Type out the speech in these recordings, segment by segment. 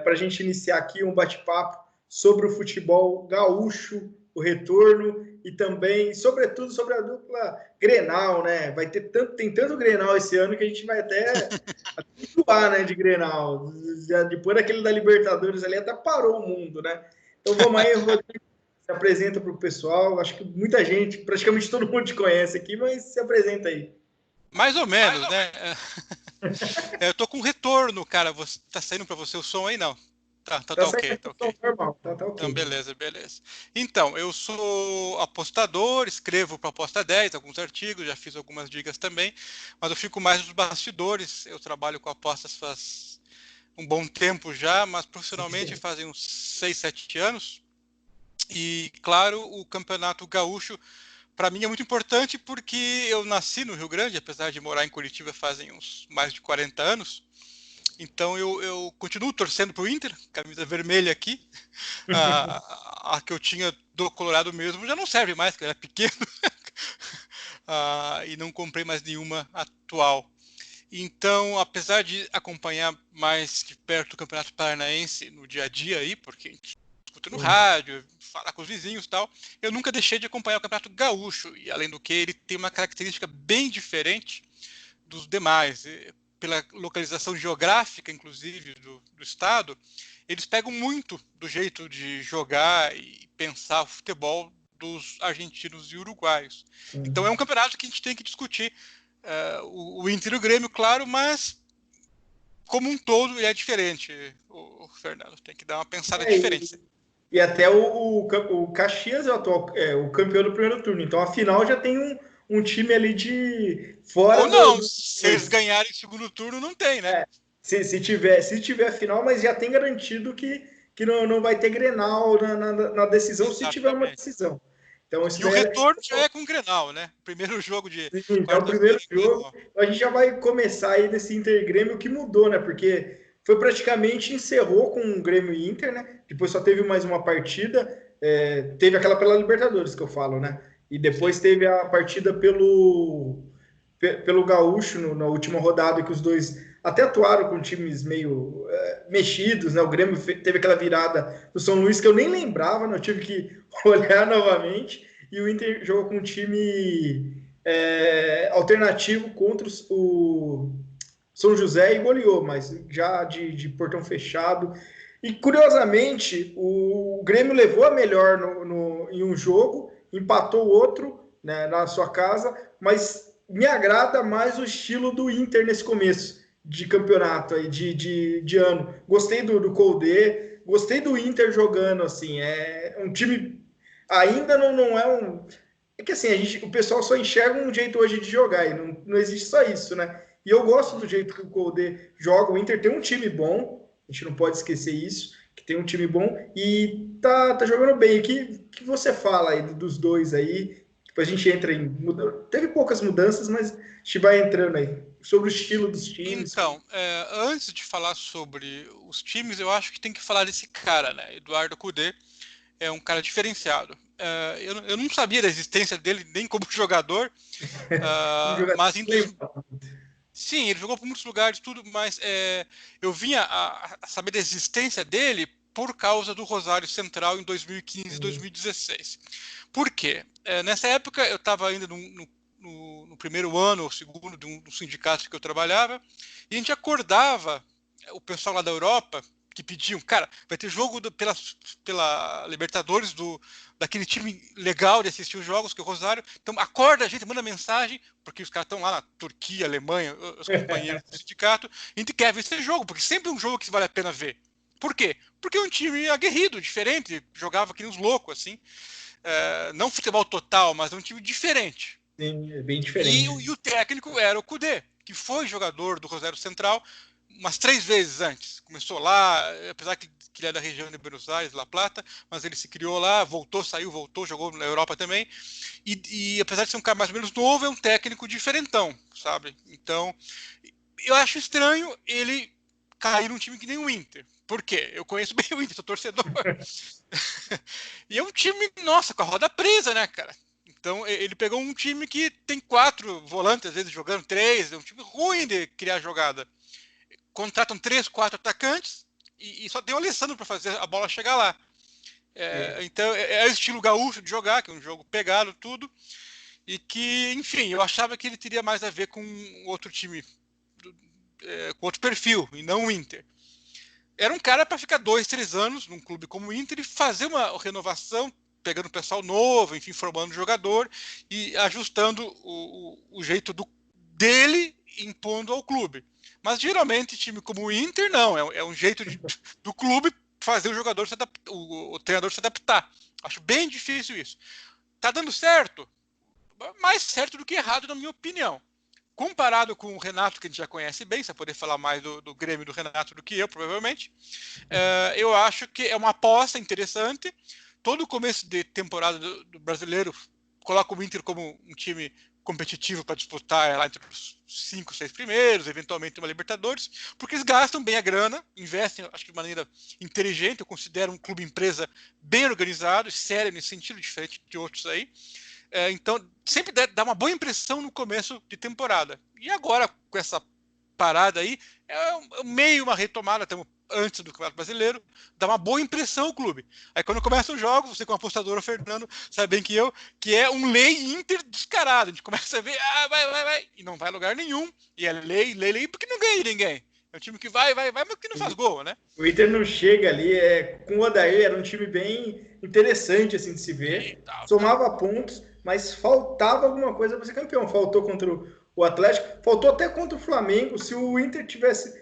para a gente iniciar aqui um bate-papo sobre o futebol gaúcho, o retorno e também, sobretudo, sobre a dupla Grenal, né? Tem tanto Grenal esse ano que a gente vai até enjoar, né, de Grenal. Depois daquele da Libertadores ali, até parou o mundo, né? Então vamos aí, Rodrigo, se apresenta para o pessoal. Acho que muita gente, praticamente todo mundo te conhece aqui, mas se apresenta aí. Mais ou menos, né? Eu tô com retorno, cara. Tá saindo para você o som aí? Não. Tá ok, tá ok. Normal, tá Então, ok. beleza. Então, eu sou apostador, escrevo para Aposta 10, alguns artigos, já fiz algumas dicas também, mas eu fico mais nos bastidores. Eu trabalho com apostas faz um bom tempo já, mas profissionalmente fazem uns 6, 7 anos. E, claro, o Campeonato Gaúcho, para mim, é muito importante porque eu nasci no Rio Grande, apesar de morar em Curitiba fazem uns mais de 40 anos. Então eu continuo torcendo pro Inter, camisa vermelha aqui. A que eu tinha do Colorado mesmo já não serve mais, porque era pequeno. E não comprei mais nenhuma atual. Então, apesar de acompanhar mais de perto o Campeonato Paranaense no dia a dia aí, porque a gente escuta no rádio, fala com os vizinhos e tal, eu nunca deixei de acompanhar o Campeonato Gaúcho. E além do que, ele tem uma característica bem diferente dos demais. Pela localização geográfica, inclusive, do estado, eles pegam muito do jeito de jogar e pensar o futebol dos argentinos e uruguaios. Então é um campeonato que a gente tem que discutir o Inter e o Grêmio, claro, mas como um todo ele é diferente, o Fernando. Tem que dar uma pensada diferente. E até o Caxias é o campeão do primeiro turno. Então, a final já tem um time ali de fora. Ou não, se eles ganharem o segundo turno, não tem, né? Se tiver a final, mas já tem garantido que não vai ter Grenal na decisão, Exatamente. se tiver uma decisão. Então, isso e o retorno já é com o Grenal, né? Primeiro jogo de é o primeiro jogo. A gente já vai começar aí nesse Inter Grêmio que mudou, né? Porque foi praticamente encerrou com o Grêmio e Inter, né? Depois só teve mais uma partida. Teve aquela pela Libertadores que eu falo, né? E depois Sim. teve a partida pelo Gaúcho na última rodada, que os dois até atuaram com times meio mexidos, né? O Grêmio teve aquela virada do São Luís que eu nem lembrava, né? Eu tive que olhar novamente. E o Inter jogou com um time alternativo contra o São José e goleou, mas já de portão fechado. E curiosamente, o Grêmio levou a melhor em um jogo, empatou o outro, né, na sua casa, mas me agrada mais o estilo do Inter nesse começo de campeonato aí, de ano. Gostei do Koldé, gostei do Inter jogando assim. É um time ainda não é um. É que assim, o pessoal só enxerga um jeito hoje de jogar, e não existe só isso, né? E eu gosto do jeito que o Koldé joga. O Inter tem um time bom, a gente não pode esquecer isso, que tem um time bom e tá jogando bem. O que você fala aí dos dois aí? Depois a gente entra em. Teve poucas mudanças, mas a gente vai entrando aí. Sobre o estilo dos times. Então, antes de falar sobre os times, eu acho que tem que falar desse cara, né? Eduardo Cudê é um cara diferenciado. Eu não sabia da existência dele nem como jogador, mas sim, ele jogou por muitos lugares, tudo, mas eu vinha a saber da existência dele por causa do Rosário Central em 2015 e 2016. Por quê? Nessa época eu estava ainda no primeiro ano ou segundo do sindicato que eu trabalhava, e a gente acordava o pessoal lá da Europa que pediam, cara, vai ter jogo pela Libertadores daquele time legal de assistir os jogos, que é o Rosário, então acorda a gente, manda mensagem, porque os caras estão lá na Turquia, Alemanha, os companheiros do sindicato, e a gente quer ver esse jogo, porque sempre é um jogo que vale a pena ver. Por quê? Porque é um time aguerrido, diferente, jogava que nem uns loucos, assim, não futebol total, mas é um time diferente. Sim, é bem E, diferente. e o técnico era o Cudê, que foi jogador do Rosário Central umas 3 vezes antes. Começou lá, apesar que ele é da região de Buenos Aires, La Plata, mas ele se criou lá, voltou, saiu, voltou, jogou na Europa também. E apesar de ser um cara mais ou menos novo, é um técnico diferentão, sabe? Então, eu acho estranho ele cair num time que nem o Inter. Por quê? Eu conheço bem o Inter, sou torcedor. E é um time, nossa, com a roda presa, né, cara? Então, ele pegou um time que tem 4 volantes, às vezes jogando 3, é um time ruim de criar jogada. Contratam 3, 4 atacantes, e só tem o Alessandro para fazer a bola chegar lá. Então, é o estilo gaúcho de jogar, que é um jogo pegado, tudo, e que, enfim, eu achava que ele teria mais a ver com outro time, com outro perfil, e não o Inter. Era um cara para ficar 2, 3 anos num clube como o Inter e fazer uma renovação, pegando pessoal novo, enfim, formando jogador e ajustando o jeito dele, impondo ao clube. Mas geralmente time como o Inter não, é um jeito do clube fazer o jogador o treinador se adaptar. Acho bem difícil isso. Tá dando certo? Mais certo do que errado, na minha opinião. Comparado com o Renato, que a gente já conhece bem, você vai poder falar mais do Grêmio do Renato do que eu, provavelmente, eu acho que é uma aposta interessante. Todo começo de temporada do brasileiro coloca o Inter como um time competitivo para disputar lá entre os 5, 6 primeiros, eventualmente uma Libertadores, porque eles gastam bem a grana, investem, acho que de maneira inteligente. Eu considero um clube empresa bem organizado, sério nesse sentido, diferente de outros aí. Então, sempre dá uma boa impressão no começo de temporada. E agora, com essa parada aí, é meio uma retomada, estamos antes do Campeonato Brasileiro, dá uma boa impressão ao clube. Aí quando começa o jogo, você como apostador, o Fernando, sabe bem que é um lei Inter descarado. A gente começa a ver, vai, e não vai a lugar nenhum. E é lei, porque não ganha de ninguém. É um time que vai, mas que não faz gol, né? O Inter não chega ali, com o Odair era um time bem interessante assim de se ver, somava pontos, mas faltava alguma coisa para ser campeão. Faltou contra o Atlético, faltou até contra o Flamengo. Se o Inter tivesse,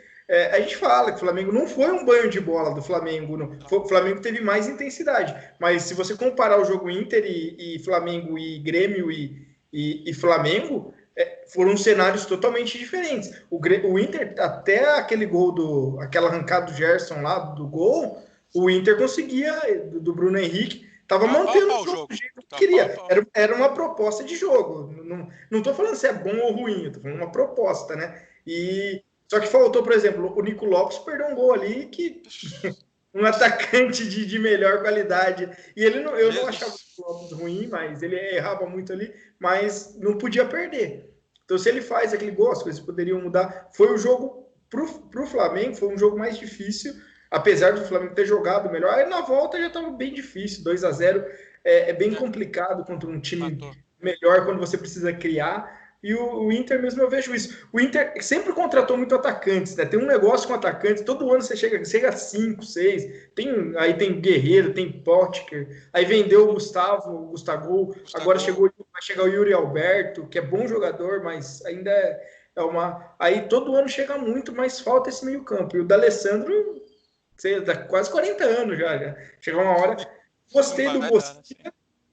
a gente fala que o Flamengo não foi um banho de bola do Flamengo, não. O Flamengo teve mais intensidade, mas se você comparar o jogo Inter e Flamengo e Grêmio e Flamengo, foram cenários totalmente diferentes. O Inter, até aquele gol aquela arrancada do Gerson lá, do gol, o Inter conseguia, do Bruno Henrique, estava mantendo o jogo do jeito que queria. Era uma proposta de jogo. Não estou falando se é bom ou ruim, estou falando uma proposta, né? Só que faltou, por exemplo, o Nico Lopes perdeu um gol ali que um atacante de melhor qualidade. E eu não achava o Lopes ruim, mas ele errava muito ali, mas não podia perder. Então, se ele faz aquele gol, as coisas poderiam mudar. Foi o jogo pro Flamengo, foi um jogo mais difícil, apesar do Flamengo ter jogado melhor. Aí na volta já estava bem difícil, 2-0 é bem complicado contra um time melhor quando você precisa criar. E o Inter mesmo, eu vejo isso. O Inter sempre contratou muito atacantes, né? Tem um negócio com atacantes, todo ano você chega a 5, 6. Aí tem Guerreiro, tem Potker, aí vendeu o Gustavo, agora vai chegar o Yuri Alberto, que é bom jogador, mas ainda é uma. Aí todo ano chega muito, mas falta esse meio-campo. E o D'Alessandro, dá quase 40 anos já. Chega uma hora. Gostei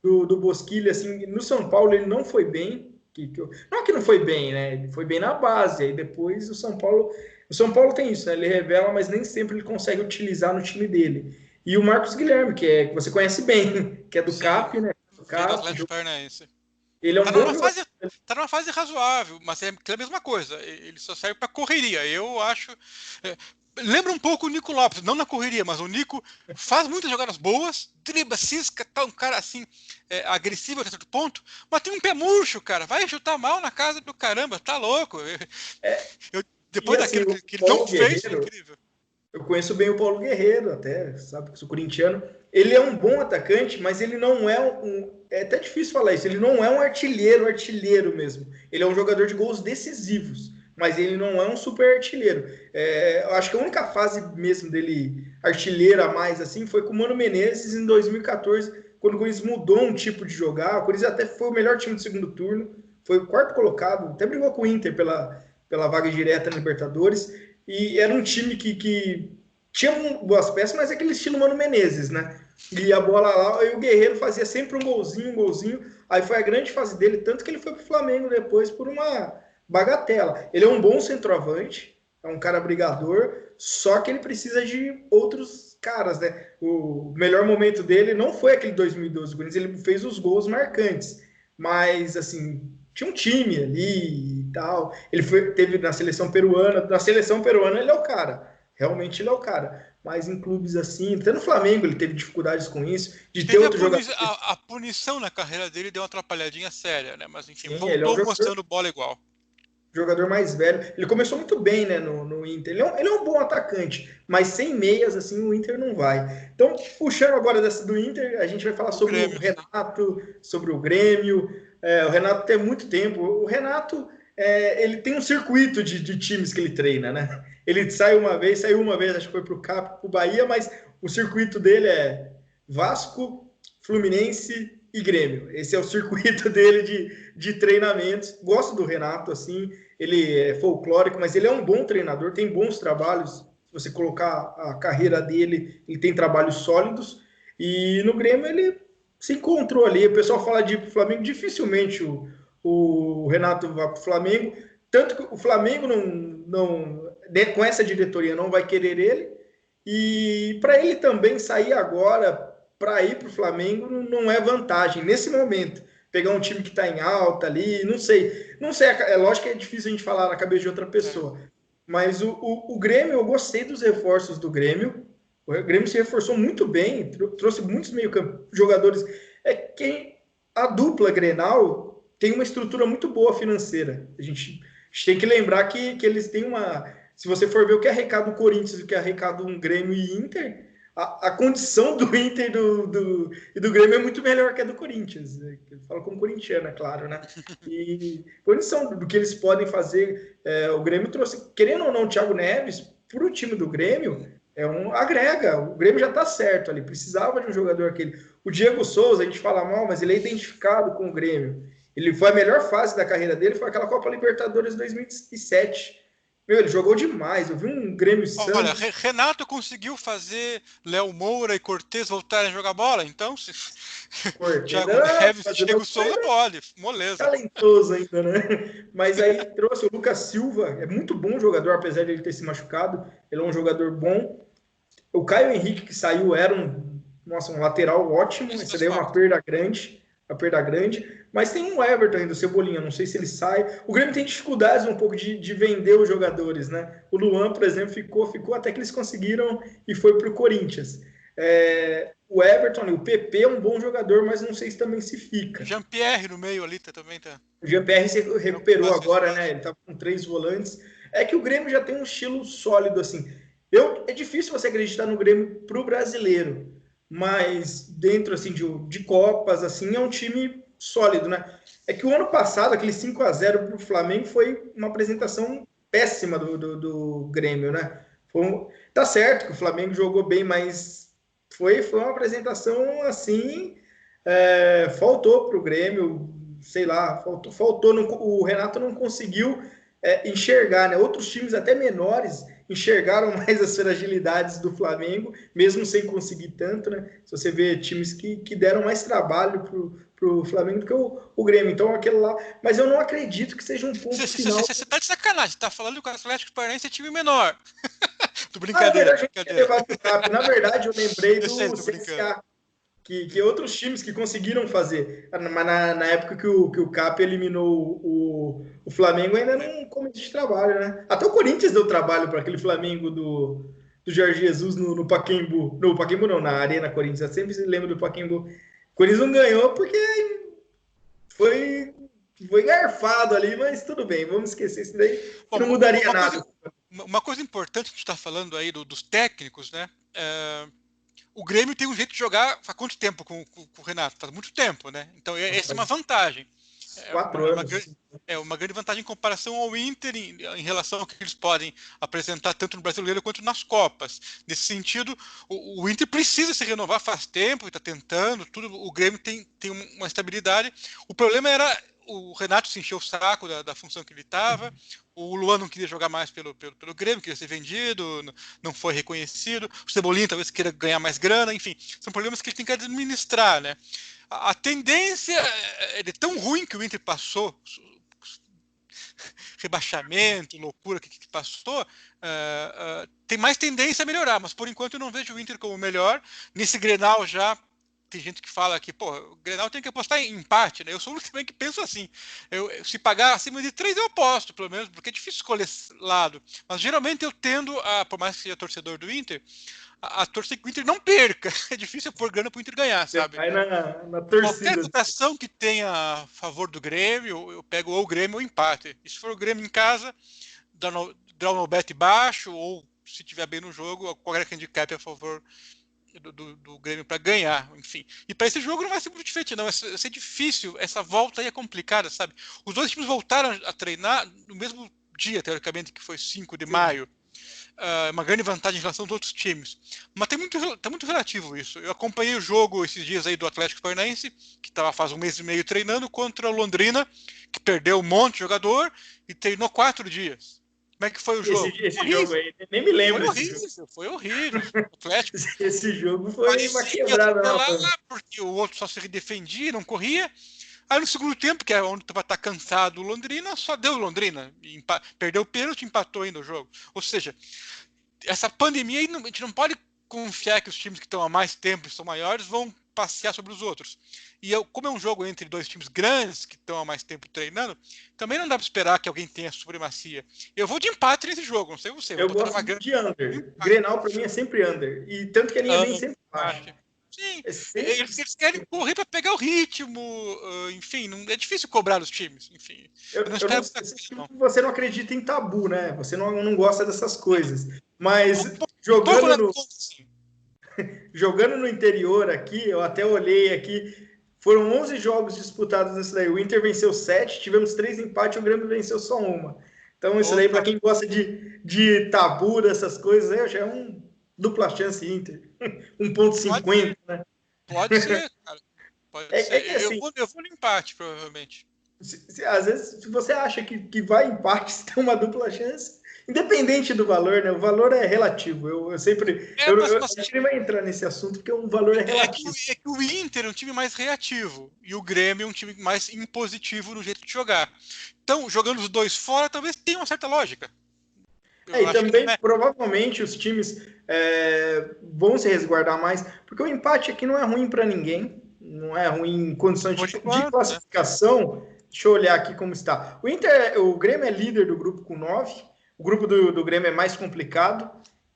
do Bosquilha, assim, no São Paulo ele não foi bem. Não é que não foi bem, né? Ele foi bem na base. Aí depois o São Paulo tem isso, né? Ele revela, mas nem sempre ele consegue utilizar no time dele. E o Marcos Guilherme, que você conhece bem, que é do CAP, né? Do Atlético Paranaense. Ele é um tá numa fase razoável, mas é a mesma coisa. Ele só serve para correria. Eu acho. Lembra um pouco o Nico Lopes, não na correria, mas o Nico faz muitas jogadas boas, dribla, cisca, tá um cara assim, agressivo até certo ponto, mas tem um pé murcho, cara. Vai chutar mal na casa do caramba, tá louco. Depois daquilo assim, que ele não fez, é incrível. Eu conheço bem o Paulo Guerreiro, até, sabe que sou corintiano. Ele é um bom atacante, mas ele não é é até difícil falar isso, ele não é um artilheiro mesmo. Ele é um jogador de gols decisivos, mas ele não é um super artilheiro. Eu acho que a única fase mesmo dele artilheiro a mais assim foi com o Mano Menezes em 2014, quando o Corinthians mudou um tipo de jogar. O Corinthians até foi o melhor time do segundo turno, foi o quarto colocado, até brigou com o Inter pela vaga direta na Libertadores. E era um time que tinha boas peças, mas é aquele estilo Mano Menezes, né? E a bola lá, e o Guerreiro fazia sempre um golzinho. Aí foi a grande fase dele, tanto que ele foi pro Flamengo depois por uma bagatela. Ele é um bom centroavante, é um cara brigador, só que ele precisa de outros caras, né? O melhor momento dele não foi aquele 2012, ele fez os gols marcantes, mas assim, tinha um time ali e tal. Ele teve na seleção peruana. Na seleção peruana ele é o cara. Realmente ele é o cara. Mas em clubes assim, até no Flamengo ele teve dificuldades com isso. De ter outro jogador. A punição na carreira dele deu uma atrapalhadinha séria, né? Mas enfim, voltou mostrando bola igual. jogador mais velho. Ele começou muito bem, né, no Inter. Ele é um bom atacante, mas sem meias, assim, o Inter não vai. Então, puxando agora dessa do Inter, a gente vai falar sobre o Grêmio. Renato, sobre o Grêmio. O Renato tem muito tempo. O Renato, ele tem um circuito de times que ele treina, né? Ele saiu uma vez, acho que foi para o Cap, para o Bahia, mas o circuito dele é Vasco, Fluminense e Grêmio. Esse é o circuito dele de treinamentos. Gosto do Renato, assim, ele é folclórico, mas ele é um bom treinador, tem bons trabalhos. Se você colocar a carreira dele, ele tem trabalhos sólidos. E no Grêmio ele se encontrou ali. O pessoal fala de Flamengo, dificilmente o Renato vai para o Flamengo. Tanto que o Flamengo com essa diretoria não vai querer ele. E para ele também sair agora para ir para o Flamengo não é vantagem nesse momento. Pegar um time que está em alta ali, não sei. Não sei, é lógico que é difícil a gente falar na cabeça de outra pessoa. Mas o Grêmio, eu gostei dos reforços do Grêmio. O Grêmio se reforçou muito bem, trouxe muitos jogadores. É que a dupla Grenal tem uma estrutura muito boa financeira. A gente tem que lembrar que eles têm uma. Se você for ver o que é arrecada o Corinthians e o que é arrecada um Grêmio e Inter, a condição do Inter e do Grêmio é muito melhor que a do Corinthians. Eu falo como corintiano, é claro, né? E condição do que eles podem fazer. O Grêmio trouxe, querendo ou não, o Thiago Neves, para o time do Grêmio, agrega. O Grêmio já está certo ali, precisava de um jogador aquele. O Diego Souza, a gente fala mal, mas ele é identificado com o Grêmio. Ele foi a melhor fase da carreira dele, foi aquela Copa Libertadores 2007. Meu, ele jogou demais. Eu vi um Grêmio Santos. Olha, Renato conseguiu fazer Léo Moura e Cortez voltarem a jogar bola, então se Thiago Neves e Diego Souza pode, moleza. Talentoso ainda, né? Mas aí trouxe o Lucas Silva, é muito bom jogador, apesar de ele ter se machucado. Ele é um jogador bom. O Caio Henrique, que saiu, era um lateral ótimo. Essa daí é uma perda grande. Mas tem um Everton ainda, o Cebolinha, não sei se ele sai. O Grêmio tem dificuldades um pouco de vender os jogadores, né? O Luan, por exemplo, ficou até que eles conseguiram e foi para o Corinthians. O Everton, o PP é um bom jogador, mas não sei se também se fica. Jean-Pierre no meio ali também tá. O Jean-Pierre se recuperou agora, né? Ele tá com 3 volantes. É que o Grêmio já tem um estilo sólido, assim. É difícil você acreditar no Grêmio pro brasileiro, mas dentro assim de Copas, assim, é um time sólido, né? É que o ano passado, aquele 5-0 pro Flamengo foi uma apresentação péssima do Grêmio, né? Tá certo que o Flamengo jogou bem, mas foi uma apresentação assim, faltou pro Grêmio, sei lá, faltou o Renato não conseguiu enxergar, né? Outros times até menores enxergaram mais as fragilidades do Flamengo, mesmo sem conseguir tanto, né? Se você vê times que deram mais trabalho pro Flamengo do que o Grêmio. Então, aquele lá. Mas eu não acredito que seja um ponto final. Você tá de sacanagem, você tá falando que o Atlético Paranaense é time menor. Tô brincadeira. Na verdade, eu lembrei do CSA. Que outros times que conseguiram fazer. Mas na época que o Cap eliminou o Flamengo, ainda não começou de trabalho, né? Até o Corinthians deu trabalho para aquele Flamengo do Jorge Jesus no Pacaembu. No Pacaembu não, na Arena Corinthians. Eu sempre lembro do Pacaembu. O Corinthians não ganhou porque foi garfado ali, mas tudo bem, vamos esquecer isso daí. Não mudaria nada. Uma coisa importante que a gente está falando aí dos técnicos, né? O Grêmio tem um jeito de jogar há quanto tempo com o Renato? Faz muito tempo, né? Então, essa é uma vantagem. 4 anos. É uma grande vantagem em comparação ao Inter, em relação ao que eles podem apresentar tanto no Brasileiro quanto nas Copas. Nesse sentido, o Inter precisa se renovar faz tempo, está tentando, tudo. O Grêmio tem uma estabilidade. O problema era o Renato se encheu o saco da função que ele estava, o Luan não queria jogar mais pelo Grêmio, queria ser vendido, não foi reconhecido, o Cebolinha talvez queira ganhar mais grana, enfim, são problemas que ele tem que administrar, né? A tendência é tão ruim que o Inter passou, rebaixamento, loucura que passou, tem mais tendência a melhorar, mas por enquanto eu não vejo o Inter como melhor. Nesse Grenal já tem gente que fala que, pô, o Grenal tem que apostar em empate, né? Eu sou o único também que penso assim. Se pagar acima de 3, eu aposto, pelo menos, porque é difícil escolher lado. Mas geralmente eu tendo a, por mais que seja torcedor do Inter, a torcer que o Inter não perca. É difícil pôr grana pro Inter ganhar, Você sabe? vai na Qualquer torcida. votação que tenha a favor do Grêmio, eu pego ou o Grêmio ou o empate. E se for o Grêmio em casa, dá um bet baixo, ou se tiver bem no jogo, qualquer handicap a favor do Grêmio para ganhar, enfim. E para esse jogo não vai ser muito diferente, não. Vai ser difícil, essa volta aí é complicada, sabe? Os dois times voltaram a treinar no mesmo dia, teoricamente, que foi 5 de maio. Uma grande vantagem em relação aos outros times. Mas tá muito relativo isso. Eu acompanhei o jogo esses dias aí do Atlético Paranaense, que estava faz um mês e meio treinando, contra o Londrina, que perdeu um monte de jogador e treinou 4 dias. Como é que foi o jogo? Esse jogo aí, nem me lembro. Foi horrível. O Atlético Esse jogo foi uma parecia que ia quebrada. atropelar, porque o outro só se defendia, não corria. Aí no segundo tempo, que é onde estava estar cansado o Londrina, só deu Londrina. Perdeu o pênalti e empatou ainda o jogo. Ou seja, essa pandemia aí, a gente não pode confiar que os times que estão há mais tempo e são maiores vão passear sobre os outros. E como é um jogo entre dois times grandes que estão há mais tempo treinando, também não dá para esperar que alguém tenha supremacia. Eu vou de empate nesse jogo, não sei você. Eu gosto de under. Grenal para mim é sempre under. E tanto que a linha vem sempre baixa. Sim, É sempre... eles querem correr para pegar o ritmo, enfim, não, é difícil cobrar os times, enfim. Eu não sei, você não acredita em tabu, né? Você não gosta dessas coisas. Mas jogando no interior aqui, eu até olhei aqui, foram 11 jogos disputados nesse daí. O Inter venceu 7, tivemos 3 empates, o Grêmio venceu só uma. Então isso daí, para quem gosta de tabu, dessas coisas, já é um dupla chance Inter. 1,50, né? Pode ser, cara. Pode ser. Que, assim, eu vou no empate, provavelmente. Às vezes, se você acha que vai empate, se tem uma dupla chance, independente do valor, né? O valor é relativo. Eu sempre. A gente nem vai entrar nesse assunto, porque o valor é relativo. É que o Inter é um time mais reativo e o Grêmio é um time mais impositivo no jeito de jogar. Então, jogando os dois fora, talvez tenha uma certa lógica. E também, provavelmente, os times vão se resguardar mais, porque o empate aqui não é ruim para ninguém, não é ruim em condições de classificação. Né? Deixa eu olhar aqui como está. O Grêmio é líder do grupo com 9, o grupo do Grêmio é mais complicado,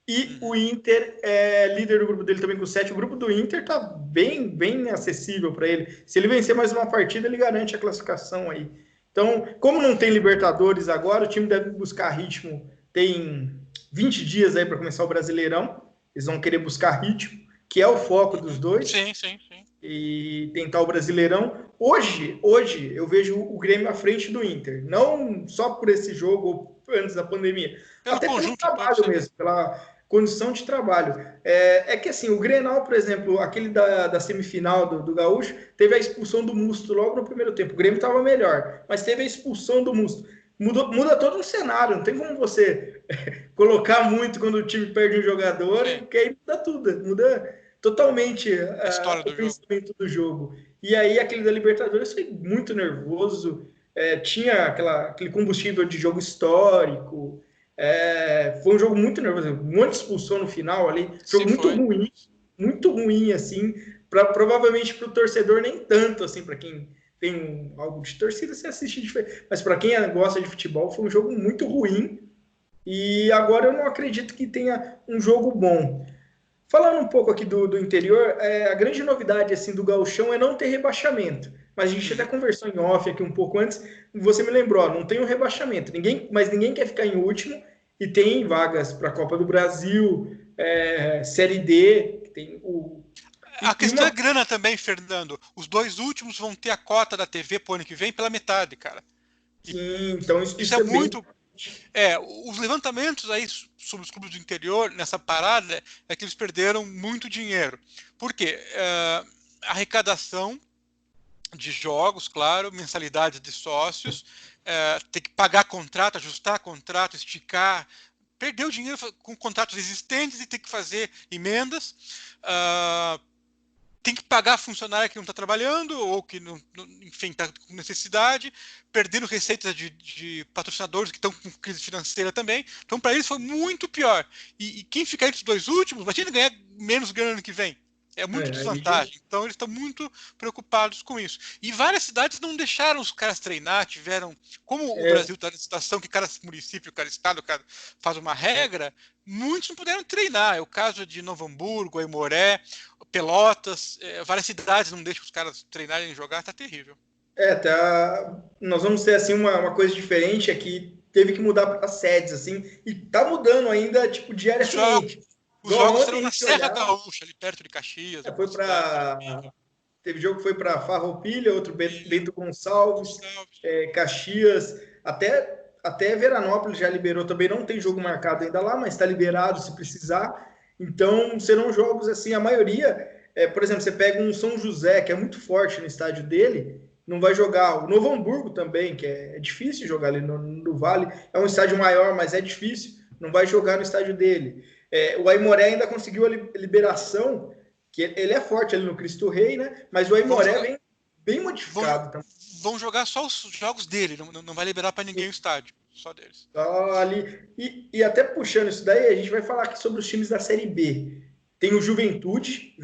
e o Inter é líder do grupo dele também com 7. O grupo do Inter está bem, bem acessível para ele. Se ele vencer mais uma partida, ele garante a classificação aí. Então, como não tem Libertadores agora, o time deve buscar ritmo. Tem 20 dias aí para começar o Brasileirão. Eles vão querer buscar ritmo, que é o foco dos dois. Sim. E tentar o Brasileirão. Hoje eu vejo o Grêmio à frente do Inter. Não só por esse jogo antes da pandemia. Até pelo trabalho mesmo, pela condição de trabalho. Que assim, o Grenal, por exemplo, aquele da semifinal do Gaúcho, teve a expulsão do Musto logo no primeiro tempo. O Grêmio estava melhor, mas teve a expulsão do Musto. Muda todo o cenário, não tem como você colocar muito quando o time perde um jogador, porque aí muda tudo, muda totalmente o pensamento do jogo. E aí aquele da Libertadores foi muito nervoso, tinha aquele combustível de jogo histórico, foi um jogo muito nervoso, um monte de expulsão no final ali, jogo muito ruim, assim, provavelmente para o torcedor nem tanto, assim, para quem tem algo de torcida, você assiste diferente. Mas para quem gosta de futebol, foi um jogo muito ruim. E agora eu não acredito que tenha um jogo bom. Falando um pouco aqui do interior, a grande novidade assim do Gauchão é não ter rebaixamento. Mas a gente até conversou em off aqui um pouco antes. Você me lembrou, não tem um rebaixamento. Mas ninguém quer ficar em último. E tem vagas para a Copa do Brasil, Série D, que tem a questão é grana também, Fernando. Os 2 últimos vão ter a cota da TV pro ano que vem pela metade, cara. Sim, então isso é muito. Os levantamentos aí sobre os clubes do interior nessa parada é que eles perderam muito dinheiro. Por quê? Arrecadação de jogos, claro, mensalidade de sócios, ter que pagar contrato, ajustar contrato, esticar. Perdeu dinheiro com contratos existentes e tem que fazer emendas. Tem que pagar funcionário que não está trabalhando ou que, enfim, está com necessidade, perdendo receitas de patrocinadores que estão com crise financeira também. Então, para eles foi muito pior. E quem ficar entre os 2 últimos, imagina ganhar menos grana no que vem. É muito Aí, desvantagem. Então eles estão muito preocupados com isso. E várias cidades não deixaram os caras treinar, tiveram. Como o é, Brasil está na situação que cada município, cada estado, faz uma regra, muitos não puderam treinar. É o caso de Novo Hamburgo, Aimoré, Pelotas, várias cidades não deixam os caras treinarem e jogar, tá terrível. nós vamos ter assim uma coisa diferente aqui, teve que mudar para sedes assim, e tá mudando ainda tipo Os jogos, diariamente. os Igual jogos ontem serão a na gente Serra olhar, Gaúcha, ali perto de Caxias, foi algumas cidades. para teve jogo que foi para Farroupilha, outro Pilha, Bento Gonçalves, Gonçalves. Caxias, até Veranópolis já liberou também, não tem jogo marcado ainda lá, mas está liberado se precisar. Então serão jogos assim, a maioria, por exemplo, você pega um São José que é muito forte no estádio dele, não vai jogar. O Novo Hamburgo também, que é difícil jogar ali no Vale, é um estádio maior, mas é difícil, não vai jogar no estádio dele. O Aimoré ainda conseguiu a liberação, que ele é forte ali no Cristo Rei, né? Mas o Vão Aimoré jogar, vem bem vão, modificado também. vão jogar só os jogos dele, não vai liberar para ninguém o estádio, só deles. Ali. E até puxando isso daí, a gente vai falar aqui sobre os times da Série B. Tem o Juventude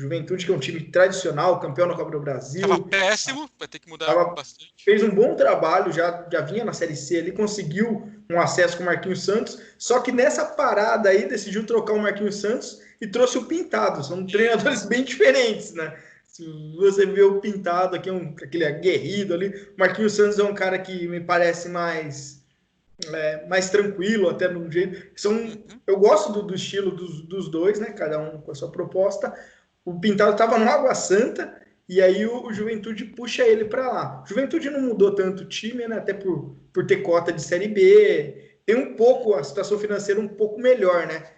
que é um time tradicional, campeão da Copa do Tava Brasil. péssimo, vai ter que mudar Tava, bastante. fez um bom trabalho, já vinha na Série C ali, conseguiu um acesso com o Marquinhos Santos, só que nessa parada aí decidiu trocar o Marquinhos Santos e trouxe o Pintado. São treinadores bem diferentes, né? Se você vê o Pintado aqui, aquele aguerrido ali, o Marquinhos Santos é um cara que me parece mais tranquilo, até num jeito. Uhum. Eu gosto do estilo dos dois, né? Cada um com a sua proposta. O Pintado estava no Água Santa e aí o Juventude puxa ele para lá. Juventude não mudou tanto o time, né? Até por ter cota de Série B. Tem um pouco a situação financeira um pouco melhor, né?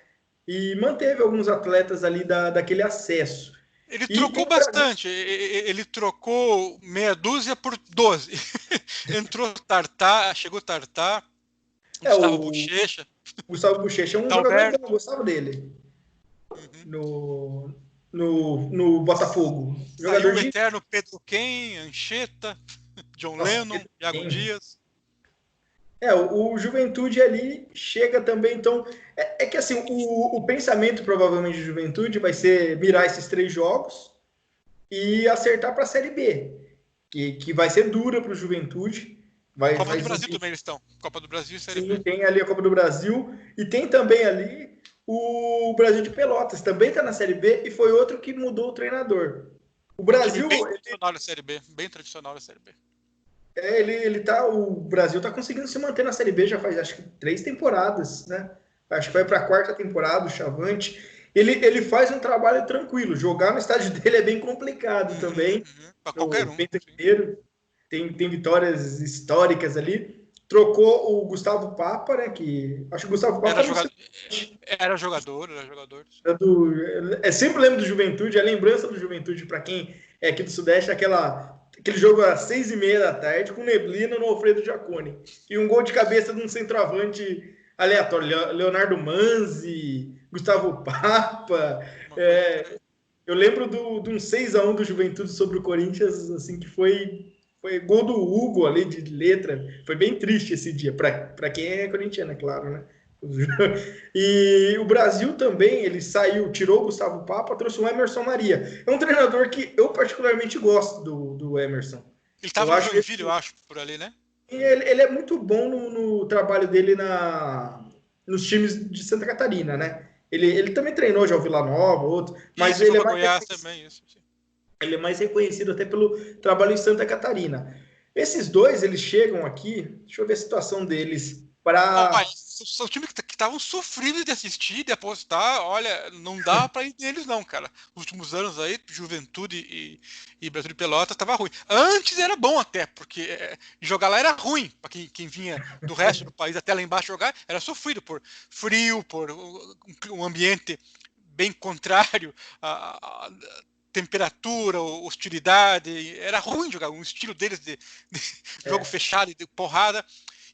E manteve alguns atletas ali daquele acesso. Ele E tem trocou bastante. Ele trocou meia dúzia por 12. Entrou Tartar, chegou Tartar, Gustavo o Bochecha, Gustavo Bochecha é um jogador bom, eu Dalberto. gostava dele Uhum. no, no Botafogo. Saiu Jogador o de. eterno Pedro Ken, Ancheta, John Nossa, Lennon, Iago Dias. o Juventude ali chega também, então. É que assim, o pensamento provavelmente de Juventude vai ser mirar esses 3 jogos e acertar para a Série B, que vai ser dura para o Juventude. Copa Vai do Brasil exigir. também eles estão. Copa do Brasil e Série Sim, B. tem ali a Copa do Brasil e tem também ali o Brasil de Pelotas, também está na Série B e foi outro que mudou o treinador. O É um time Brasil, bem tradicional da Série B. Bem tradicional da Série B. o Brasil tá conseguindo se manter na Série B já faz acho que 3 temporadas, né? Acho que vai para a 4ª temporada, o Chavante. Ele faz um trabalho tranquilo. Jogar no estádio dele é bem complicado também. Para qualquer No um. Bento Sim. Ribeiro tem vitórias históricas ali. Trocou o Gustavo Papa, né? Que acho que o Gustavo Papa Era não sei. jogador. Era jogador, era jogador. Sempre lembro do Juventude, a lembrança do Juventude para quem é aqui do Sudeste, aquele jogo às 6h30 da tarde, com neblina no Alfredo Jaconi. E um gol de cabeça de um centroavante aleatório, Leonardo Manzi, Gustavo Papa. Uma coisa É, diferente. eu lembro de um 6-1 do Juventude sobre o Corinthians, assim, que foi gol do Hugo ali de letra. Foi bem triste esse dia, para quem é corintiano, é claro, né? E o Brasil também, ele saiu, tirou o Gustavo Papa, trouxe o Emerson Maria. É um treinador que eu particularmente gosto do Emerson. Ele Eu estava no acho Joinville, eu acho, por ali, né? ele é muito bom no trabalho dele nos times de Santa Catarina, né? Ele também treinou já o Vila Nova, outro, mas Isso, foi para Goiás também, isso. Sim. ele é mais reconhecido até pelo trabalho em Santa Catarina. Esses dois, eles chegam aqui, deixa eu ver a situação deles, Olha, para. são times que estavam sofrendo de assistir, de apostar. Olha, não dá para ir neles, não, cara. Os últimos anos aí, Juventude e Brasil de Pelotas estava ruim. Antes era bom até, porque jogar lá era ruim. Para quem vinha do resto do país até lá embaixo jogar, era sofrido por frio, por um ambiente bem contrário à temperatura, hostilidade. Era ruim jogar. Um estilo deles de jogo É, fechado e de porrada.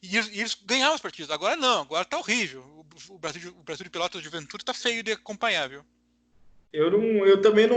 E eles ganhavam as partidas. Agora não, agora tá horrível. O Brasil de Pelotas de Juventude tá feio de acompanhar, viu? eu também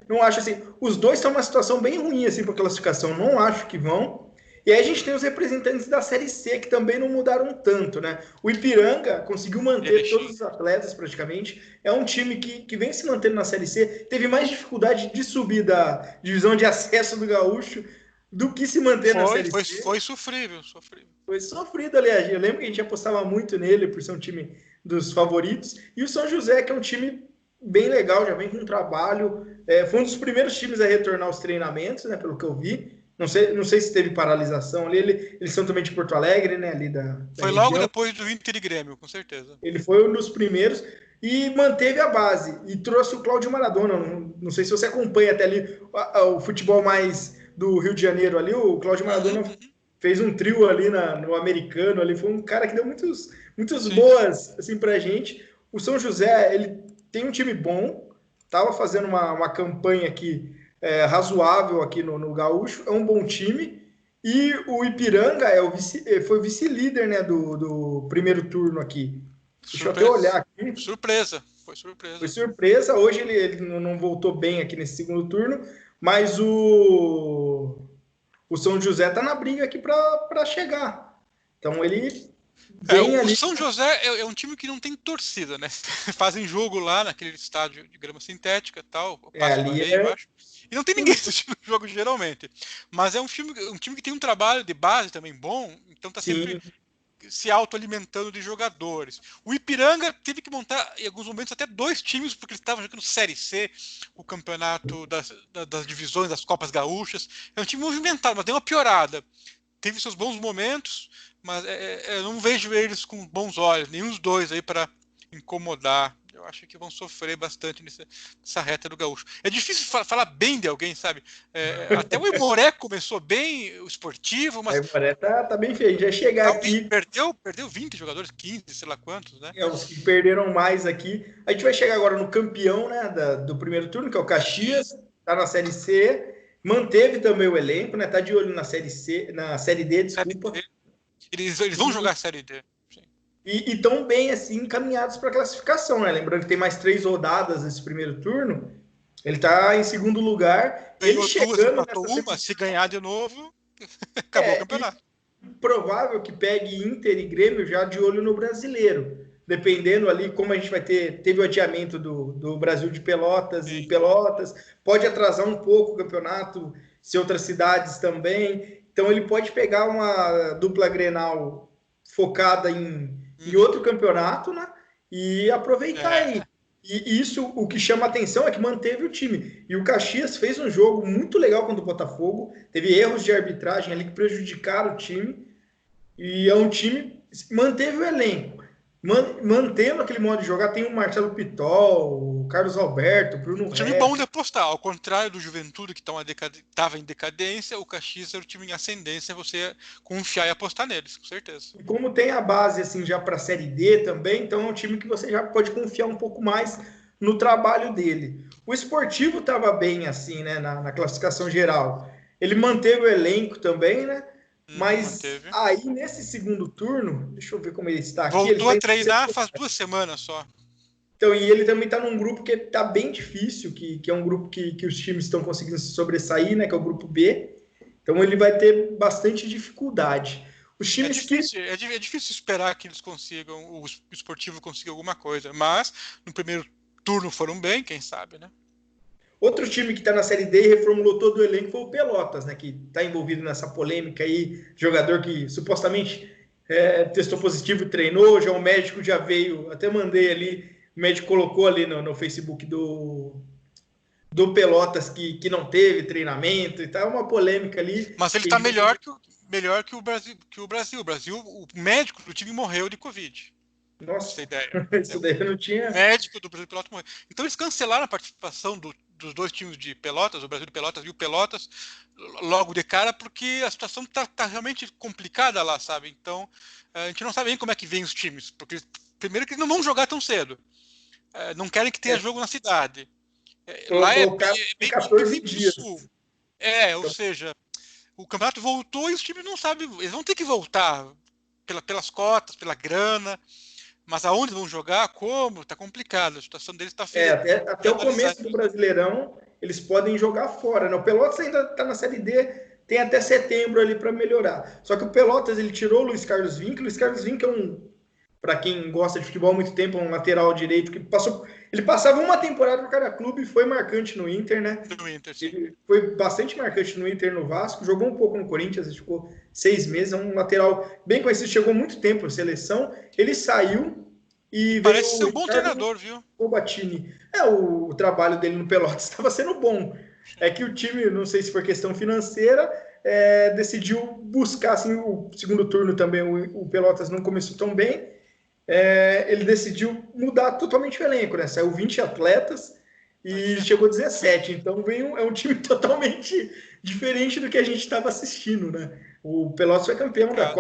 não acho assim. Os dois estão numa situação bem ruim assim para classificação. Não acho que vão. E aí a gente tem os representantes da Série C, que também não mudaram tanto, né? O Ipiranga conseguiu manter todos Erechim. os atletas, praticamente. É um time que vem se mantendo na Série C. Teve mais dificuldade de subir da divisão de acesso do Gaúcho do que se manter na Foi, Série foi, C. foi sofrível, sofrível. Foi sofrido, aliás. Eu lembro que a gente apostava muito nele por ser um time dos favoritos. E o São José, que é um time bem legal, já vem com um trabalho. Foi um dos primeiros times a retornar aos treinamentos, né? Pelo que eu vi. Não sei se teve paralisação ali. Eles são também de Porto Alegre, né? Ali da Foi logo região. depois do Inter e Grêmio, com certeza. Ele foi um dos primeiros e manteve a base. E trouxe o Cláudio Maradona. Não sei se você acompanha até ali o futebol mais do Rio de Janeiro ali. O Cláudio Uhum, Maradona uhum. fez um trio ali no americano. Ali foi um cara que deu muitas Sim. boas assim, pra gente. O São José, ele tem um time bom. Estava fazendo uma campanha aqui razoável aqui no Gaúcho. É um bom time. E o Ipiranga foi vice-líder, né, do primeiro turno aqui. Deixa eu até Surpresa. olhar aqui. Surpresa. Foi Foi surpresa. surpresa. Hoje ele não voltou bem aqui nesse segundo turno, mas o São José tá na briga aqui para chegar. Então ele vem O ali. São José é um time que não tem torcida, né? Fazem jogo lá naquele estádio de grama sintética, tal, Passo do Ali Rei, eu é. acho. E não tem ninguém assistindo o jogo geralmente. Mas é um time que tem um trabalho de base também bom, então tá sempre Sim, se autoalimentando de jogadores. O Ipiranga teve que montar, em alguns momentos, até dois times, porque eles estavam jogando Série C, o campeonato das divisões, das Copas Gaúchas. É um time movimentado, mas deu uma piorada. Teve seus bons momentos, mas eu não vejo eles com bons olhos, nenhum dos dois aí para incomodar. Eu acho que vão sofrer bastante nessa reta do Gaúcho. É difícil falar bem de alguém, sabe? Até o Imoré começou bem, o esportivo, a mas Ivoré tá bem feio. A gente vai chegar aqui. perdeu 20 jogadores, 15, sei lá quantos, né? Os que perderam mais aqui. A gente vai chegar agora no campeão, né, do primeiro turno, que é o Caxias, tá na Série C. Manteve também o elenco, né? Tá de olho na Série C, na Série D, Série desculpa. D. Eles vão E jogar a Série D. Sim. estão bem assim encaminhados para a classificação, né? Lembrando que tem mais 3 rodadas nesse primeiro turno. Ele está em segundo lugar. Ele Ganhou duas, chegando empatou nessa uma. semifinal, Se ganhar de novo, acabou o é campeonato. provável que pegue Inter e Grêmio já de olho no brasileiro. Dependendo ali como a gente vai teve o adiamento do Brasil de Pelotas e Sim. Pelotas, pode atrasar um pouco o campeonato, se outras cidades também. Então ele pode pegar uma dupla Grenal focada em Uhum. outro campeonato, né? E aproveitar aí. É, E isso, o que chama atenção é que manteve o time. E o Caxias fez um jogo muito legal contra o Botafogo. Teve erros de arbitragem ali que prejudicaram o time. E é um time manteve o elenco. Mantendo aquele modo de jogar, tem o Marcelo Pitol, o Carlos Alberto, o Bruno um time bom de Reis. apostar. Ao contrário do Juventude, que estava em decadência, o Caxias era o time em ascendência. Você confiar e apostar neles, com certeza. E como tem a base assim já para a Série D também, então é um time que você já pode confiar um pouco mais no trabalho dele. O esportivo estava bem assim, né, na classificação geral. Ele manteve o elenco também, né? Uhum, Mas manteve. aí nesse segundo turno, deixa eu ver como ele está aqui. Ele Voltou está a em treinar faz 2 semanas só. Então, e ele também está num grupo que está bem difícil, que é um grupo que os times estão conseguindo se sobressair, né? Que é o grupo B. Então ele vai ter bastante dificuldade. Os times que. É difícil esperar que eles consigam, o esportivo consiga alguma coisa, mas no primeiro turno foram bem, quem sabe, né? Outro time que está na Série D e reformulou todo o elenco foi o Pelotas, né? Que está envolvido nessa polêmica aí. Jogador que supostamente testou positivo, treinou, já o médico já veio, até mandei ali, o médico colocou ali no Facebook do Pelotas que não teve treinamento e tal, uma polêmica ali. Mas ele Que a está gente vai. melhor que o Brasil, O Brasil, o médico do time morreu de Covid. Pra você ter Nossa, ideia. isso daí eu não O tinha. médico do Brasil de Pelotas morreu. Então eles cancelaram a participação dos dois times de Pelotas, o Brasil de Pelotas e o Pelotas, logo de cara, porque a situação tá realmente complicada lá, sabe? Então a gente não sabe nem como é que vem os times, porque primeiro que eles não vão jogar tão cedo. Não querem que tenha É, jogo na cidade. Lá colocar em bem 14 pro dias. sul. Ou Então, seja, o campeonato voltou e os times não sabem. Eles vão ter que voltar pelas cotas, pela grana. Mas aonde vão jogar? Como? Tá complicado. A situação deles está feia até de o analisar. começo do Brasileirão, eles podem jogar fora. Né? O Pelotas ainda está na Série D, tem até setembro ali para melhorar. Só que o Pelotas, ele tirou o Luiz Carlos Vinck. O Luiz Carlos Vinck é para quem gosta de futebol há muito tempo, um lateral direito que ele passava uma temporada no cada clube e foi marcante no Inter, né? No Inter, sim. Ele foi bastante marcante no Inter, no Vasco, jogou um pouco no Corinthians, ficou 6 meses, é um lateral bem conhecido, chegou muito tempo na seleção, ele saiu e parece veio ser um bom treinador, viu? Bobatini. O trabalho dele no Pelotas estava sendo bom. É que o time, não sei se foi questão financeira, decidiu buscar, assim, o segundo turno também, o Pelotas não começou tão bem, ele decidiu mudar totalmente o elenco, né? Saiu 20 atletas e chegou 17. Então é um time totalmente diferente do que a gente estava assistindo, né? O Pelotas foi campeão da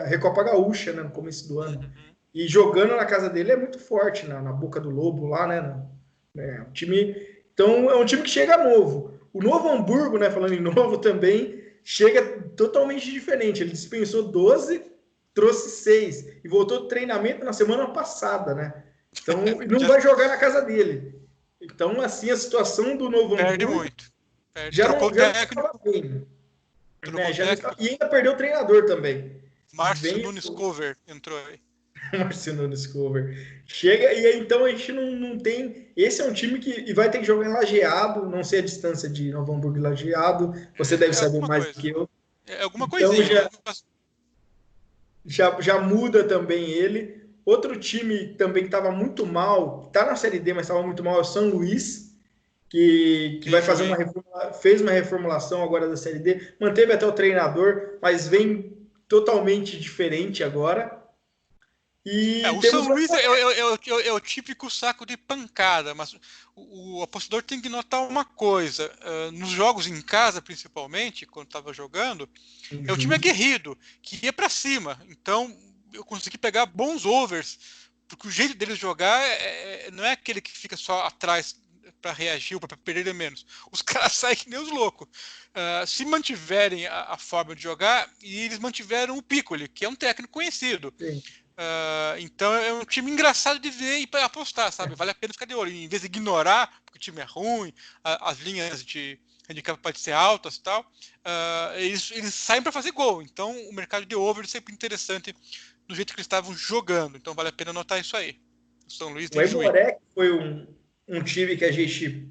Recopa Gaúcha, né, no começo do ano. E jogando na casa dele é muito forte, na Boca do Lobo lá, né? Um time, então é um time que chega novo. O Novo Hamburgo, né, falando em novo também, chega totalmente diferente. Ele dispensou 12, trouxe 6 e voltou do treinamento na semana passada, né? Então, não vai jogar na casa dele. Então, assim, a situação do Novo Perde Hamburgo muito. já Trocou não o técnico. estava bem. Né? Técnico. E ainda perdeu o treinador também. Márcio Nunes Cover entrou aí. Márcio Nunes Cover. Chega, e aí, então a gente não tem. Esse é um time que vai ter que jogar em Lajeado, não sei a distância de Novo Hamburgo e Lajeado. Você deve saber mais do que eu. É alguma então, coisinha. Já muda também ele. Outro time também que estava muito mal, está na Série D, mas estava muito mal, é o São Luís, que vai fazer fez uma reformulação agora da Série D, manteve até o treinador, mas totalmente diferente agora. O São Luís é o típico saco de pancada, mas o apostador tem que notar uma coisa. Nos jogos em casa, principalmente, quando estava jogando, é o time aguerrido, que ia para cima. Então, eu consegui pegar bons overs, porque o jeito deles jogar não é aquele que fica só atrás para reagir ou para perder menos. Os caras saem que nem os loucos. Se mantiverem a forma de jogar, e eles mantiveram o Piccoli, que é um técnico conhecido. Então é um time engraçado de ver e para apostar, sabe? Vale a pena ficar de olho. Em vez de ignorar, porque o time é ruim, as linhas de handicap podem ser altas e tal, eles saem para fazer gol. Então o mercado de over é sempre interessante do jeito que eles estavam jogando. Então vale a pena anotar isso aí. O São Luís tem Juiz. O Aimoré foi um time que a gente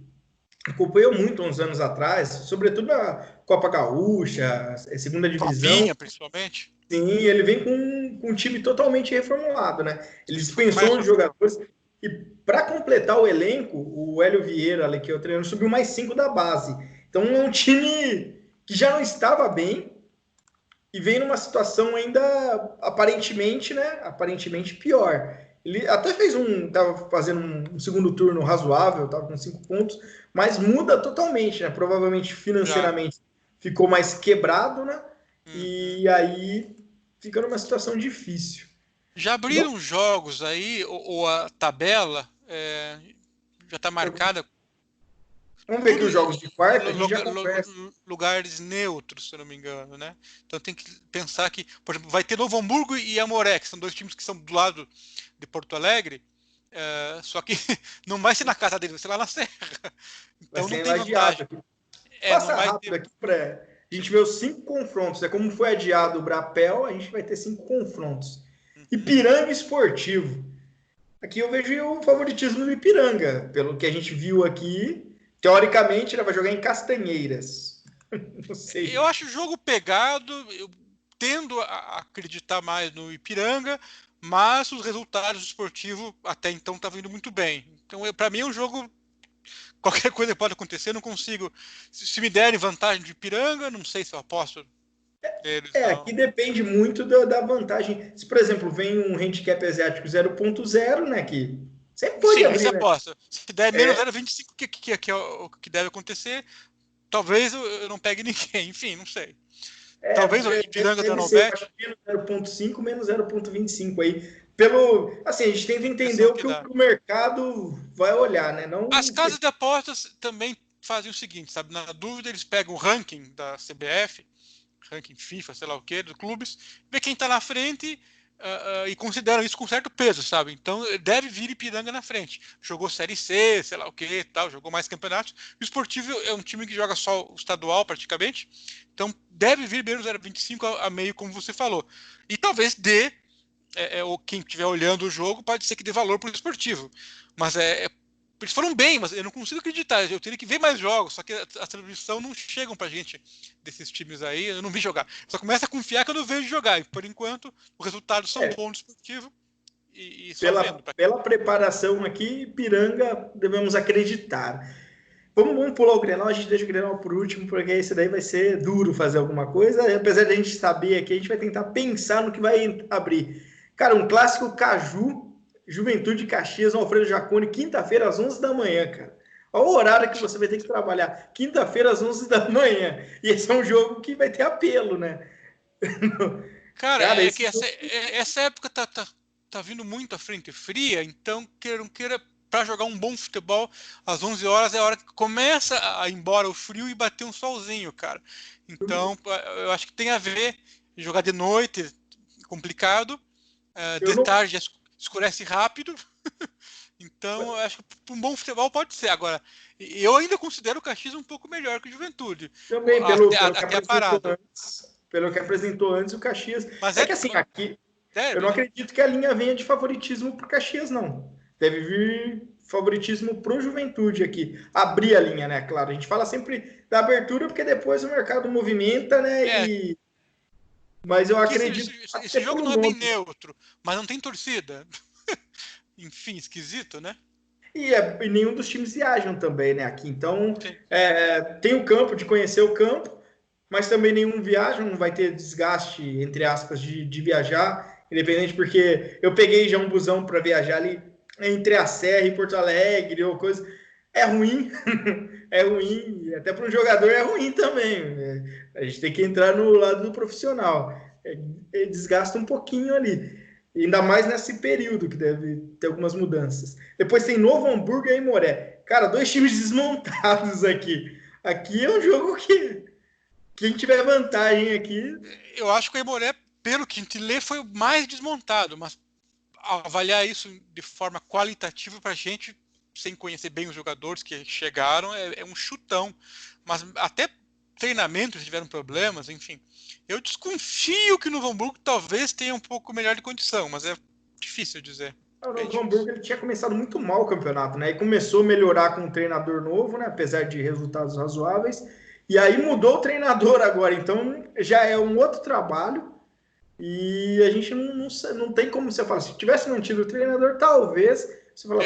acompanhou muito uns anos atrás, sobretudo na Copa Gaúcha, segunda divisão. Copinha, principalmente. Sim, ele vem com um time totalmente reformulado, né? Ele dispensou os jogadores e para completar o elenco, o Hélio Vieira, que é o treinador, subiu mais 5 da base. Então é um time que já não estava bem e vem numa situação ainda aparentemente, né? Aparentemente pior. Ele até estava fazendo um segundo turno razoável, estava com 5 pontos, mas muda totalmente, né? Provavelmente financeiramente ficou mais quebrado, né? E aí fica numa situação difícil. Já abriram jogos aí, ou a tabela já está marcada? Vamos ver aqui os jogos de quarta, a gente já conversa. Lugares neutros, se eu não me engano, né? Então tem que pensar que, por exemplo, vai ter Novo Hamburgo e Aimoré, que são dois times que são do lado de Porto Alegre, só que não vai ser na casa deles, vai ser lá na Serra. Então não tem vantagem. Passa rápido aqui para a gente ver os 5 confrontos. Como foi adiado o Brapel, a gente vai ter 5 confrontos. Ipiranga Esportivo. Aqui eu vejo o favoritismo do Ipiranga, pelo que a gente viu aqui. Teoricamente, ele vai jogar em Castanheiras. Não sei. Eu acho o jogo pegado, eu tendo a acreditar mais no Ipiranga, mas os resultados esportivos até então estavam indo muito bem. Então, para mim, é um jogo. Qualquer coisa pode acontecer, eu não consigo. Se me derem vantagem de Ipiranga, não sei se eu aposto deles. Aqui depende muito da vantagem. Se, por exemplo, vem um handicap asiático 0.0, né? Que sempre pode abrir, você né? aposta. Se der menos 0,25, que é o que deve acontecer, talvez eu não pegue ninguém. Enfim, não sei. Talvez o Ipiranga da Nobet. Menos 0.5, menos 0.25 aí. Assim, a gente tenta entender o que o mercado vai olhar, né? Não... As casas de apostas também fazem o seguinte, sabe? Na dúvida, eles pegam o ranking da CBF, ranking FIFA, sei lá o que, dos clubes, vê quem está na frente, e consideram isso com certo peso, sabe? Então deve vir Ipiranga na frente. Jogou Série C, sei lá o que, tal, jogou mais campeonatos. O Esportivo é um time que joga só o estadual praticamente, então deve vir bem no 0,25 a meio, como você falou. E talvez dê, ou quem estiver olhando o jogo, pode ser que dê valor para o Esportivo. Mas eles foram bem, mas eu não consigo acreditar. Eu teria que ver mais jogos, só que a transmissão não chegam pra gente desses times aí. Eu não vi jogar. Só começa a confiar que eu não vejo jogar. E por enquanto, os resultados são bons no esportivo. E só vendo. Pela preparação aqui, Piranga, devemos acreditar. Vamos pular o Grenal, a gente deixa o Grenal por último, porque esse daí vai ser duro fazer alguma coisa. Apesar de a gente saber aqui, a gente vai tentar pensar no que vai abrir. Cara, um clássico Caju, Juventude Caxias, no Alfredo Jaconi, quinta-feira às 11 da manhã, cara. Olha o horário que você vai ter que trabalhar. Quinta-feira às 11 da manhã. E esse é um jogo que vai ter apelo, né? Cara, é que essa época tá vindo muito à frente fria, então, queira ou não queira, para jogar um bom futebol, às 11 horas é a hora que começa a ir embora o frio e bater um solzinho, cara. Então, eu acho que tem a ver. Jogar de noite, complicado. De tarde escurece rápido. Então, eu acho que para um bom futebol pode ser. Agora, eu ainda considero o Caxias um pouco melhor que o Juventude. Também, até a parada. Pelo que apresentou antes, o Caxias. Mas que assim, aqui, eu não acredito que a linha venha de favoritismo para o Caxias, não. Deve vir favoritismo para o Juventude aqui. Abrir a linha, né? Claro, a gente fala sempre da abertura, porque depois o mercado movimenta, né? Mas eu acredito... Esse jogo não é bem neutro, mas não tem torcida. Enfim, esquisito, né? E nenhum dos times viajam também, né? Aqui. Então, tem o campo, de conhecer o campo, mas também nenhum viaja, não vai ter desgaste, entre aspas, de viajar, independente, porque eu peguei já um busão para viajar ali entre a Serra e Porto Alegre ou coisa. É ruim, é ruim, até para um jogador é ruim também. A gente tem que entrar no lado do profissional. Desgasta um pouquinho ali. Ainda mais nesse período, que deve ter algumas mudanças. Depois tem Novo Hamburgo e Aimoré. Cara, 2 times desmontados aqui. Aqui é um jogo que quem tiver vantagem aqui... Eu acho que o Aimoré, pelo que a gente lê, foi o mais desmontado. Mas avaliar isso de forma qualitativa pra gente, sem conhecer bem os jogadores que chegaram, é um chutão. Mas até treinamentos tiveram problemas, enfim. Eu desconfio que o Novo Hamburgo talvez tenha um pouco melhor de condição, mas é difícil dizer. O Novo Hamburgo ele tinha começado muito mal o campeonato, né? E começou a melhorar com um treinador novo, né? Apesar de resultados razoáveis. E aí mudou o treinador agora, então já é um outro trabalho. E a gente não tem como você falar. Se tivesse mantido o treinador, talvez você fala,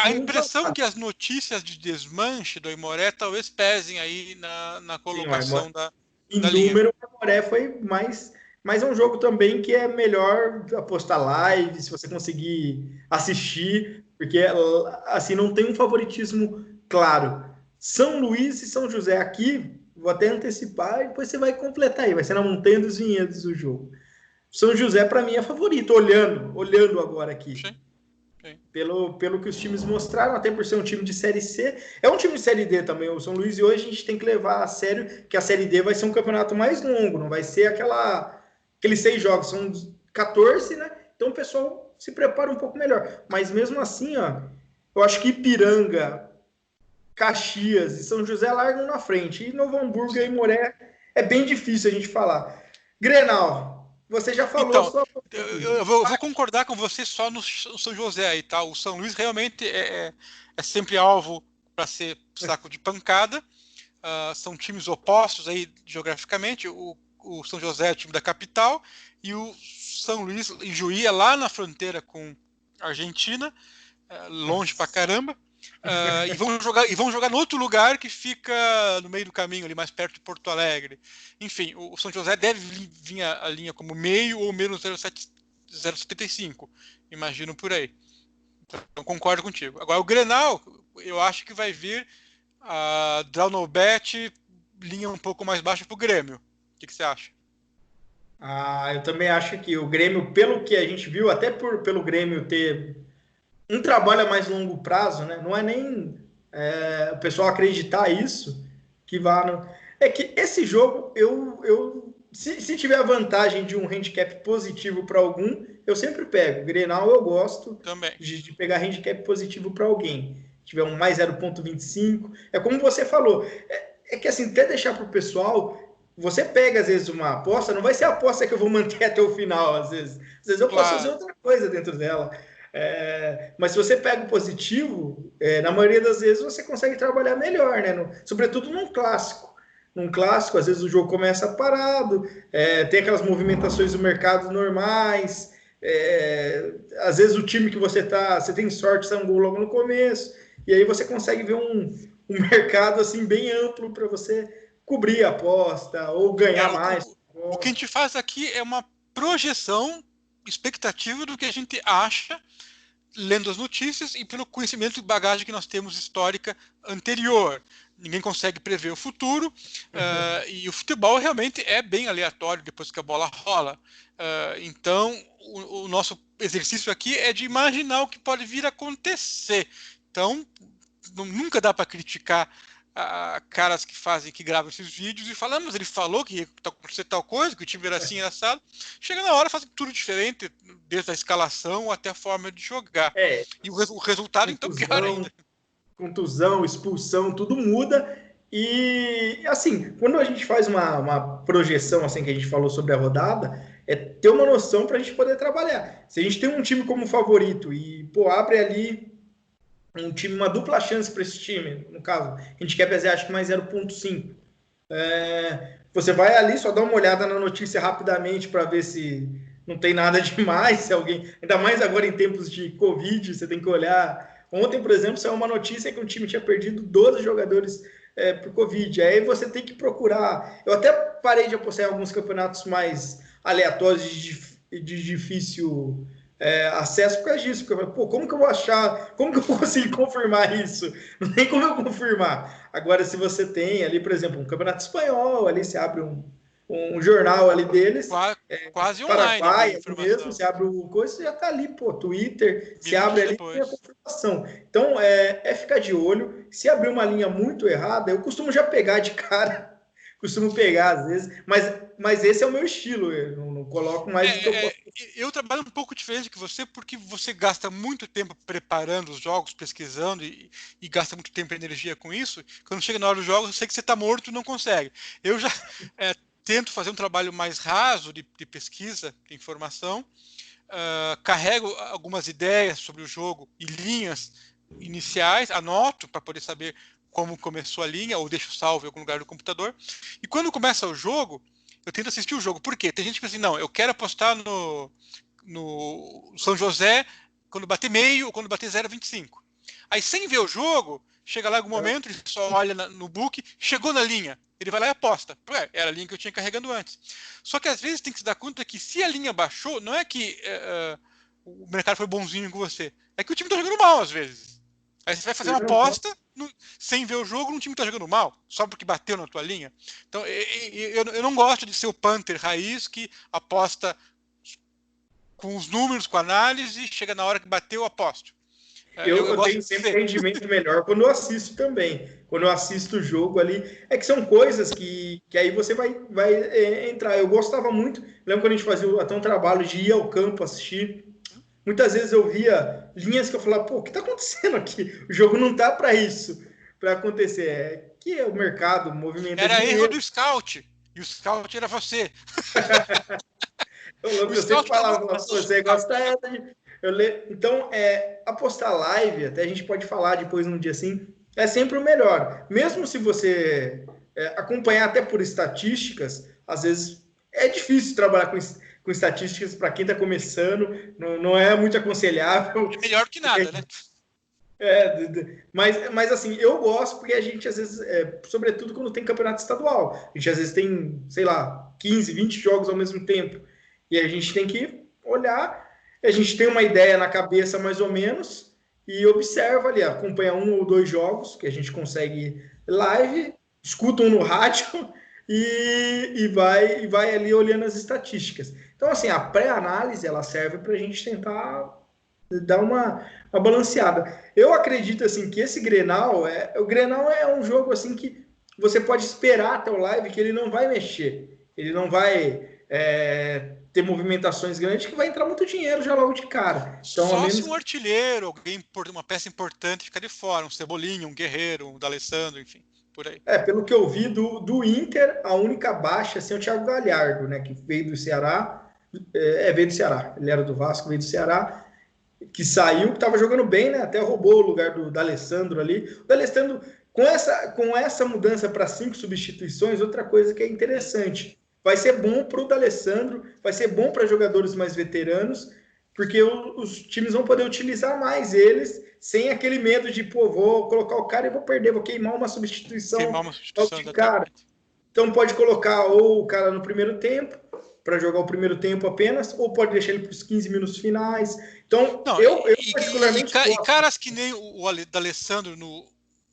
a impressão que as notícias de desmanche do Aimoré talvez pesem aí na colocação da número, o Aimoré foi mais... Mas é um jogo também que é melhor apostar live, se você conseguir assistir, porque assim não tem um favoritismo claro. São Luís e São José aqui, vou até antecipar e depois você vai completar aí, vai ser na Montanha dos Vinhedos do jogo. São José, para mim, é favorito, olhando agora aqui. Sim. Pelo que os times mostraram, até por ser um time de Série C. É um time de Série D também, o São Luís, e hoje a gente tem que levar a sério que a Série D vai ser um campeonato mais longo, não vai ser aqueles 6 jogos, são 14, né? Então o pessoal se prepara um pouco melhor. Mas mesmo assim, eu acho que Ipiranga, Caxias e São José largam na frente. E Novo Hamburgo e Aimoré é bem difícil a gente falar. Grenal, você já falou. Então, eu vou concordar com você só no São José aí, tá? O São Luís realmente é sempre alvo para ser saco de pancada. São times opostos aí geograficamente. O São José é o time da capital e o São Luís em Juí é lá na fronteira com a Argentina, longe pra caramba. E vão jogar no outro lugar que fica no meio do caminho, ali mais perto de Porto Alegre. Enfim, o São José deve vir a linha como meio ou menos 0,75. Imagino por aí. Então concordo contigo. Agora o Grenal, eu acho que vai vir a Drawnobet linha um pouco mais baixa para o Grêmio. O que você acha? Eu também acho que o Grêmio, pelo que a gente viu, até pelo Grêmio ter um trabalho a mais longo prazo, né? Não é nem o pessoal acreditar isso, que vá... É que esse jogo, eu Se tiver a vantagem de um handicap positivo para algum, eu sempre pego. Grenal eu gosto Também. de pegar handicap positivo para alguém. Se tiver um mais 0,25. É como você falou. É que assim, até deixar para o pessoal, você pega às vezes uma aposta, não vai ser a aposta que eu vou manter até o final, às vezes. Às vezes eu posso fazer outra coisa dentro dela. Mas se você pega o positivo, na maioria das vezes você consegue trabalhar melhor, né? Sobretudo num clássico. Num clássico, às vezes o jogo começa parado, tem aquelas movimentações do mercado normais, às vezes o time que você tem sorte, sai um gol logo no começo, e aí você consegue ver um mercado assim bem amplo para você cobrir a aposta ou ganhar mais. O que a gente faz aqui é uma projeção, expectativa do que a gente acha, lendo as notícias e pelo conhecimento e bagagem que nós temos histórica anterior. Ninguém consegue prever o futuro, e o futebol realmente é bem aleatório depois que a bola rola. Então, o nosso exercício aqui é de imaginar o que pode vir a acontecer. Então, nunca dá para criticar caras que gravam esses vídeos e falam, mas ele falou que ia acontecer tal coisa, que o time era assim, assado. Chega na hora, faz tudo diferente, desde a escalação até a forma de jogar. E o resultado, então, pior ainda. Contusão, expulsão, tudo muda. E, assim, quando a gente faz uma projeção, assim, que a gente falou sobre a rodada, é ter uma noção para a gente poder trabalhar. Se a gente tem um time como favorito e, abre ali um time, uma dupla chance para esse time, no caso, a gente quer fazer acho que mais 0,5. Você vai ali, só dá uma olhada na notícia rapidamente para ver se não tem nada demais, se alguém, ainda mais agora em tempos de Covid, você tem que olhar. Ontem, por exemplo, saiu uma notícia que um time tinha perdido 12 jogadores por Covid. Aí você tem que procurar. Eu até parei de apostar em alguns campeonatos mais aleatórios de difícil acesso por causa disso. Porque, como que eu vou achar? Como que eu vou conseguir confirmar isso? Não tem como eu confirmar. Agora, se você tem ali, por exemplo, um campeonato espanhol, ali você abre um jornal ali deles. Quase online. Paraguai, mesmo, você abre o coisa, você já tá ali, Twitter, você abre ali e tem a confirmação. Então, ficar de olho. Se abrir uma linha muito errada, eu costumo já pegar de cara, costumo pegar às vezes, mas esse é o meu estilo, eu não coloco mais do que eu posso. Eu trabalho um pouco diferente que você, porque você gasta muito tempo preparando os jogos, pesquisando e gasta muito tempo e energia com isso. Quando chega na hora dos jogos, eu sei que você está morto e não consegue. Eu já tento fazer um trabalho mais raso de pesquisa, de informação, carrego algumas ideias sobre o jogo e linhas iniciais, anoto para poder saber como começou a linha, ou deixo salvo em algum lugar do computador. E quando começa o jogo, eu tento assistir o jogo. Por quê? Tem gente que pensa assim, não, eu quero apostar no São José quando bater meio ou quando bater 0,25. Aí, sem ver o jogo, chega lá em algum momento, ele só olha no book, chegou na linha. Ele vai lá e aposta. Era a linha que eu tinha carregando antes. Só que às vezes tem que se dar conta que se a linha baixou, não é que o mercado foi bonzinho com você. É que o time está jogando mal às vezes. Aí você vai fazer uma aposta sem ver o jogo num time que está jogando mal, só porque bateu na tua linha. Então, eu não gosto de ser o Panther raiz que aposta com os números, com a análise, chega na hora que bateu, eu aposto. Eu tenho sempre rendimento melhor quando eu assisto também. Quando eu assisto o jogo ali. É que são coisas que aí você vai entrar. Eu gostava muito. Lembro quando a gente fazia até um trabalho de ir ao campo assistir. Muitas vezes eu via linhas que eu falava, o que está acontecendo aqui? O jogo não tá para isso, para acontecer. Que é o mercado, o movimento. Era erro do scout. E o scout era você. Eu sempre falava, você gosta Então, apostar live, até a gente pode falar depois num dia assim, é sempre o melhor. Mesmo se você acompanhar até por estatísticas, às vezes é difícil trabalhar com estatísticas para quem está começando, não é muito aconselhável. É melhor que nada, né? Mas assim, eu gosto porque a gente às vezes, sobretudo quando tem campeonato estadual, a gente às vezes tem, sei lá, 15, 20 jogos ao mesmo tempo, e a gente tem que olhar, a gente tem uma ideia na cabeça mais ou menos, e observa ali, acompanha 1 ou 2 jogos, que a gente consegue live, escuta um no rádio, e vai ali olhando as estatísticas. Então, assim, a pré-análise, ela serve para a gente tentar dar uma balanceada. Eu acredito, assim, que esse Grenal, o Grenal é um jogo, assim, que você pode esperar até o live que ele não vai mexer. Ele não vai ter movimentações grandes que vai entrar muito dinheiro já logo de cara. Então, ao Só se menos. um artilheiro, alguém por uma peça importante ficar de fora, um Cebolinha, um Guerreiro, um D'Alessandro, enfim, por aí. Pelo que eu vi do Inter, a única baixa assim, é o Thiago Galhardo, né? Que veio do Ceará. Veio do Ceará. Ele era do Vasco, veio do Ceará. Que saiu, que estava jogando bem, né? Até roubou o lugar do D'Alessandro ali. O D'Alessandro, com essa mudança para 5 substituições, outra coisa que é interessante. Vai ser bom para o D'Alessandro, vai ser bom para jogadores mais veteranos, porque os times vão poder utilizar mais eles, sem aquele medo de, pô, vou colocar o cara e vou perder, vou queimar uma substituição Queimar uma substituição, de cara. exatamente. Então pode colocar ou o cara no primeiro tempo, para jogar o primeiro tempo apenas, ou pode deixar ele para os 15 minutos finais. Então, Não, eu particularmente e gosto. caras que nem o D'Alessandro no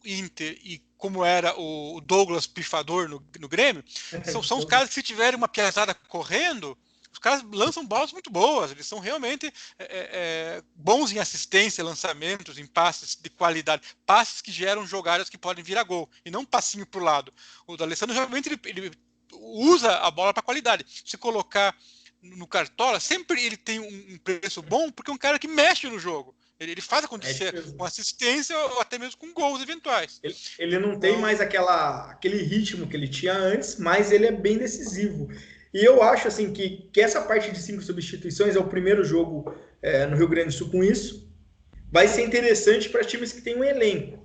Inter e como era o Douglas Pifador no Grêmio, são os caras que se tiverem uma piazada correndo, os caras lançam bolas muito boas, eles são realmente bons em assistência, lançamentos, em passes de qualidade, passes que geram jogadas que podem virar gol, e não um passinho para o lado. O D'Alessandro realmente ele usa a bola para qualidade. Se colocar no Cartola, sempre ele tem um preço bom, porque é um cara que mexe no jogo. Ele faz acontecer com assistência ou até mesmo com gols eventuais. Ele não tem mais aquele ritmo que ele tinha antes, mas ele é bem decisivo. E eu acho assim que essa parte de 5 substituições é o primeiro jogo no Rio Grande do Sul com isso. Vai ser interessante para times que têm um elenco.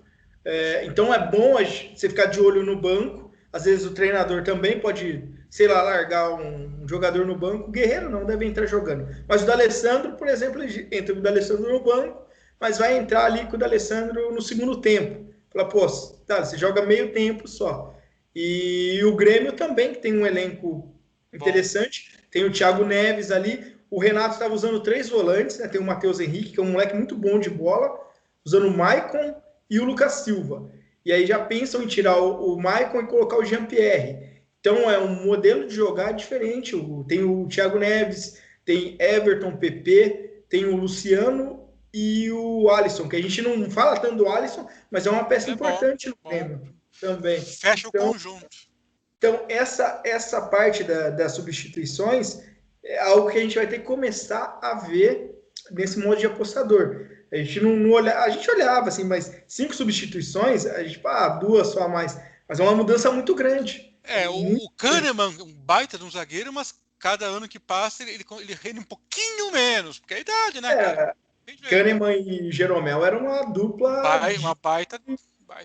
Então é bom você ficar de olho no banco. Às vezes o treinador também pode, sei lá, largar um jogador no banco. O Guerreiro não deve entrar jogando. Mas o D'Alessandro, por exemplo, entra o D'Alessandro no banco, mas vai entrar ali com o D'Alessandro no segundo tempo. Fala, pô, tá, você joga meio tempo só. E o Grêmio também, que tem um elenco interessante. Bom. Tem o Thiago Neves ali. O Renato estava usando 3 volantes, né? Tem o Matheus Henrique, que é um moleque muito bom de bola, usando o Maicon e o Lucas Silva. E aí já pensam em tirar o Maicon e colocar o Jean-Pierre. Então é um modelo de jogar diferente. Tem o Thiago Neves, tem Everton, PP, tem o Luciano e o Alisson, que a gente não fala tanto do Alisson, mas é uma peça importante no Grêmio também. Fecha então, o conjunto. Então, essa parte das substituições é algo que a gente vai ter que começar a ver nesse modo de apostador. A gente não olha, a gente olhava assim, mas 5 substituições, a gente, 2 só a mais. Mas é uma mudança muito grande. O Kahneman, um baita de um zagueiro, mas cada ano que passa ele rende um pouquinho menos, porque é a idade, né, cara? Kahneman e Jeromel era uma dupla uma baita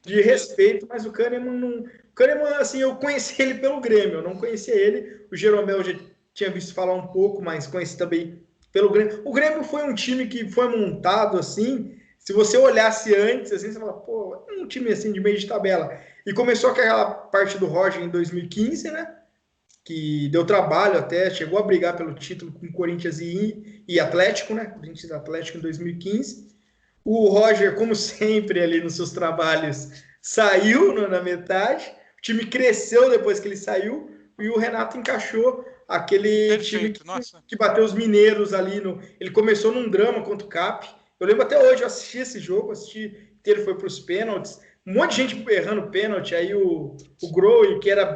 de respeito, mas o Kahneman não. O Kahneman, assim, eu conheci ele pelo Grêmio, eu não conhecia ele. O Jeromel eu já tinha visto falar um pouco, mas conheci também pelo Grêmio. O Grêmio foi um time que foi montado assim. Se você olhasse antes, assim, você fala, pô, um time assim de meio de tabela. E começou aquela parte do Roger em 2015, né? Que deu trabalho até, chegou a brigar pelo título com Corinthians e Atlético, né? Corinthians e Atlético em 2015. O Roger, como sempre, ali nos seus trabalhos, saiu na metade. O time cresceu depois que ele saiu. E o Renato encaixou aquele time que bateu os mineiros ali. Ele começou num drama contra o Cap. Eu lembro até hoje, eu assisti esse jogo, ele foi para os pênaltis. Um monte de gente errando pênalti. Aí o Grohe, que era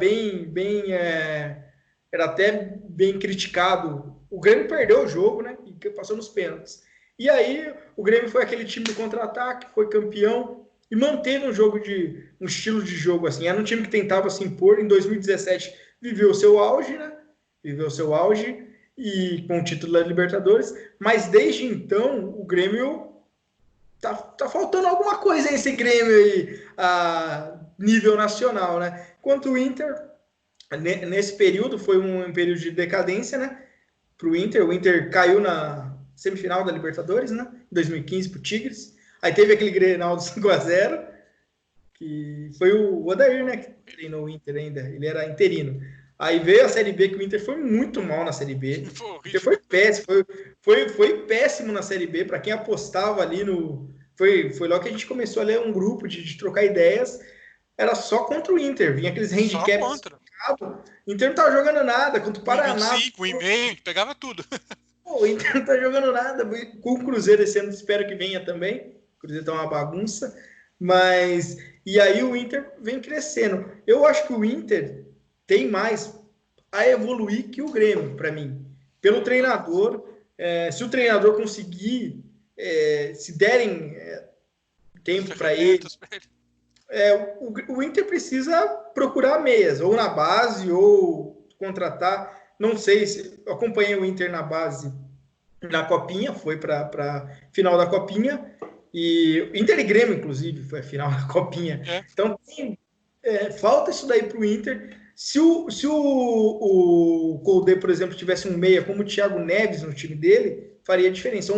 era até bem criticado. O Grêmio perdeu o jogo, né? E passou nos pênaltis. E aí o Grêmio foi aquele time de contra-ataque, foi campeão e manteve um estilo de jogo assim. Era um time que tentava se impor. Em 2017 viveu o seu auge, né? Viveu o seu auge e com o título da Libertadores. Mas desde então o Grêmio tá faltando alguma coisa esse Grêmio aí a nível nacional, né? Enquanto o Inter nesse período foi um período de decadência, né? Para o Inter caiu na semifinal da Libertadores, né? Em 2015 para o Tigres. Aí teve aquele Grenal do 5-0, que foi o Odair, né? Que treinou o Inter ainda. Ele era interino. Aí veio a Série B, que o Inter foi muito mal na Série B. O Inter foi péssimo. Foi péssimo na Série B. Para quem apostava ali no... Foi logo que a gente começou a ler um grupo de trocar ideias. Era só contra o Inter. Vinha aqueles handicaps. O Inter não tava jogando nada. Contra o Paraná. 5, 1,5, pegava tudo. Pô, o Inter não tá jogando nada. Com o Cruzeiro esse ano, espero que venha também. O Cruzeiro tá uma bagunça. E aí o Inter vem crescendo. Eu acho que o Inter tem mais a evoluir que o Grêmio, para mim. Pelo treinador, se o treinador conseguir, se derem tempo para ele, o Inter precisa procurar meias, ou na base, ou contratar. Não sei se eu acompanhei o Inter na base na Copinha, foi para final da Copinha, e Inter e Grêmio, inclusive, foi a final da Copinha. Então, falta isso daí para o Inter. Se o Koudé, por exemplo, tivesse um meia como o Thiago Neves no time dele, faria diferença.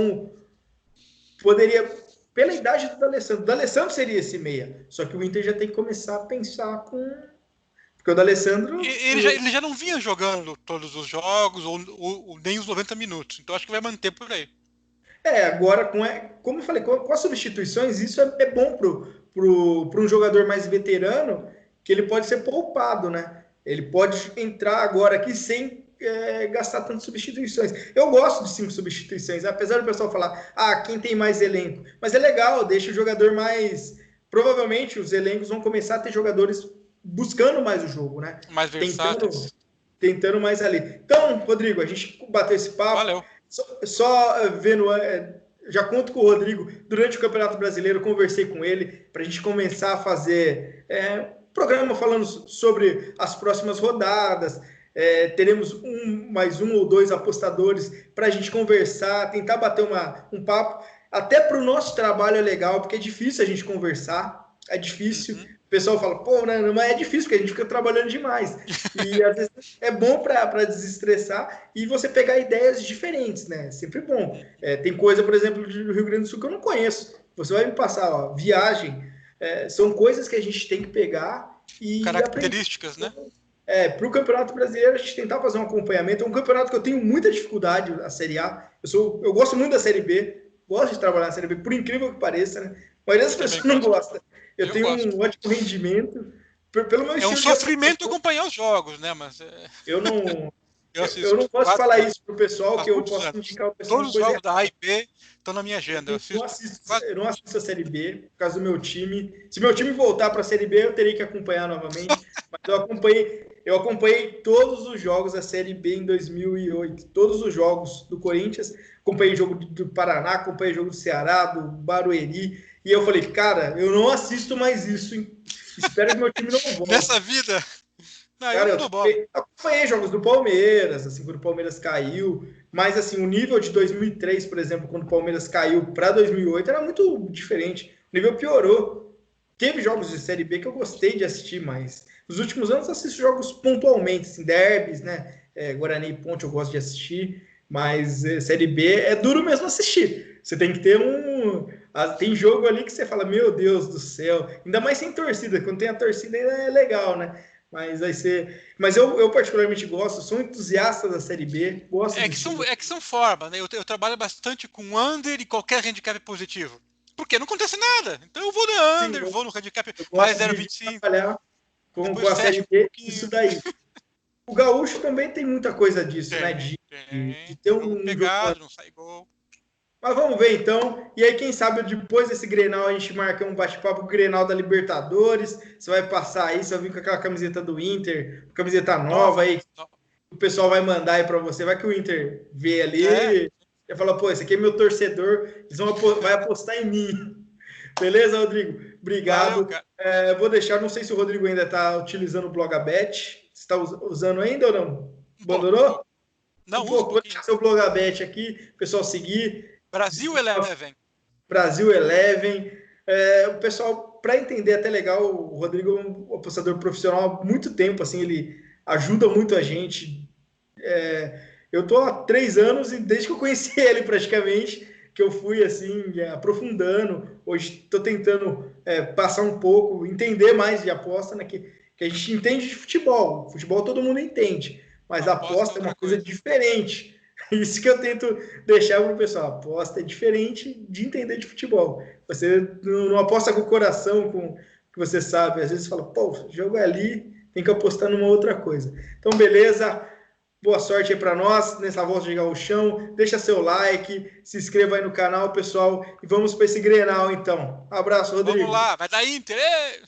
Poderia, pela idade do D'Alessandro. O D'Alessandro seria esse meia. Só que o Inter já tem que começar a pensar com... Porque o D'Alessandro... Ele já não vinha jogando todos os jogos, ou nem os 90 minutos. Então acho que vai manter por aí. Agora, como eu falei, com as substituições, isso é bom para um jogador mais veterano, que ele pode ser poupado, né? Ele pode entrar agora aqui sem gastar tantas substituições. Eu gosto de 5 substituições, apesar do pessoal falar, quem tem mais elenco. Mas é legal, deixa o jogador mais... Provavelmente os elencos vão começar a ter jogadores buscando mais o jogo, né? Mais versáteis. Tentando mais ali. Então, Rodrigo, a gente bateu esse papo. Valeu. Só vendo, já conto com o Rodrigo, durante o Campeonato Brasileiro, conversei com ele para a gente começar a fazer programa falando sobre as próximas rodadas. Teremos mais um ou dois apostadores para a gente conversar, tentar bater um papo. Até para o nosso trabalho é legal, porque é difícil a gente conversar, é difícil. O pessoal fala, mas é difícil, porque a gente fica trabalhando demais. E às vezes é bom para desestressar e você pegar ideias diferentes, né? Sempre bom. Tem coisa, por exemplo, do Rio Grande do Sul que eu não conheço. Você vai me passar, viagem. São coisas que a gente tem que pegar e características, aprender. Né? Para o Campeonato Brasileiro, a gente tentar fazer um acompanhamento. É um campeonato que eu tenho muita dificuldade, a Série A. Eu gosto muito da Série B, gosto de trabalhar na Série B, por incrível que pareça, né? A maioria das pessoas não gosta. Eu tenho um ótimo rendimento. Pelo meu um sofrimento acompanhar os jogos, né? Mas eu não posso falar isso pro pessoal, que eu posso indicar o pessoal. Todos os jogos da A e B estão na minha agenda. Eu não assisto a Série B por causa do meu time. Se meu time voltar para a Série B, eu teria que acompanhar novamente. Mas eu acompanhei todos os jogos da Série B em 2008. Todos os jogos do Corinthians. Acompanhei o jogo do Paraná, acompanhei o jogo do Ceará, do Barueri. E eu falei, cara, eu não assisto mais isso. Espero que meu time não volte. Nessa vida? Não, cara, eu acompanhei jogos do Palmeiras, assim, quando o Palmeiras caiu. Mas, assim, o nível de 2003, por exemplo, quando o Palmeiras caiu para 2008, era muito diferente. O nível piorou. Teve jogos de Série B que eu gostei de assistir, mas nos últimos anos eu assisto jogos pontualmente, assim, derbys, né? Guarani e Ponte eu gosto de assistir. Mas Série B é duro mesmo assistir. Você tem que ter tem jogo ali que você fala, meu Deus do céu. Ainda mais sem torcida. Quando tem a torcida é legal, né? Mas eu particularmente gosto, sou entusiasta da Série B. Gosto que são formas, né? Eu trabalho bastante com under e qualquer handicap positivo. Porque não acontece nada. Então eu vou no under, vou no handicap mais 0,25. Trabalhar com a Série B, isso daí. O Gaúcho também tem muita coisa disso, né? De ter um pegado, não sai gol. Mas vamos ver então. E aí, quem sabe depois desse Grenal a gente marca um bate-papo com o Grenal da Libertadores. Você vai passar aí, você vai vir com aquela camiseta do Inter, camiseta nova aí. O pessoal vai mandar aí para você. Vai que o Inter vê ali e fala, pô, esse aqui é meu torcedor, eles vai apostar em mim. Beleza, Rodrigo? Obrigado. Valeu, vou deixar, não sei se o Rodrigo ainda está utilizando o Blogabet. Você está usando ainda ou não? Abandonou? Não, vou deixar seu Blogabet aqui, o pessoal seguir. Brasil Eleven. Brasil Eleven. O pessoal, para entender, até legal, o Rodrigo é um apostador profissional há muito tempo, assim, ele ajuda muito a gente. Eu estou há 3 anos e desde que eu conheci ele praticamente, que eu fui assim, aprofundando. Hoje estou tentando passar um pouco, entender mais de aposta, né, que a gente entende de futebol. Futebol todo mundo entende, mas a aposta é uma coisa diferente. Isso que eu tento deixar para o pessoal. A aposta é diferente de entender de futebol. Você não aposta com o coração, com o que você sabe. Às vezes fala, pô, o jogo é ali, tem que apostar numa outra coisa. Então, beleza. Boa sorte aí para nós nessa volta de Gauchão. Deixa seu like, se inscreva aí no canal, pessoal. E vamos para esse Grenal, então. Abraço, Rodrigo. Vamos lá, vai dar Inter!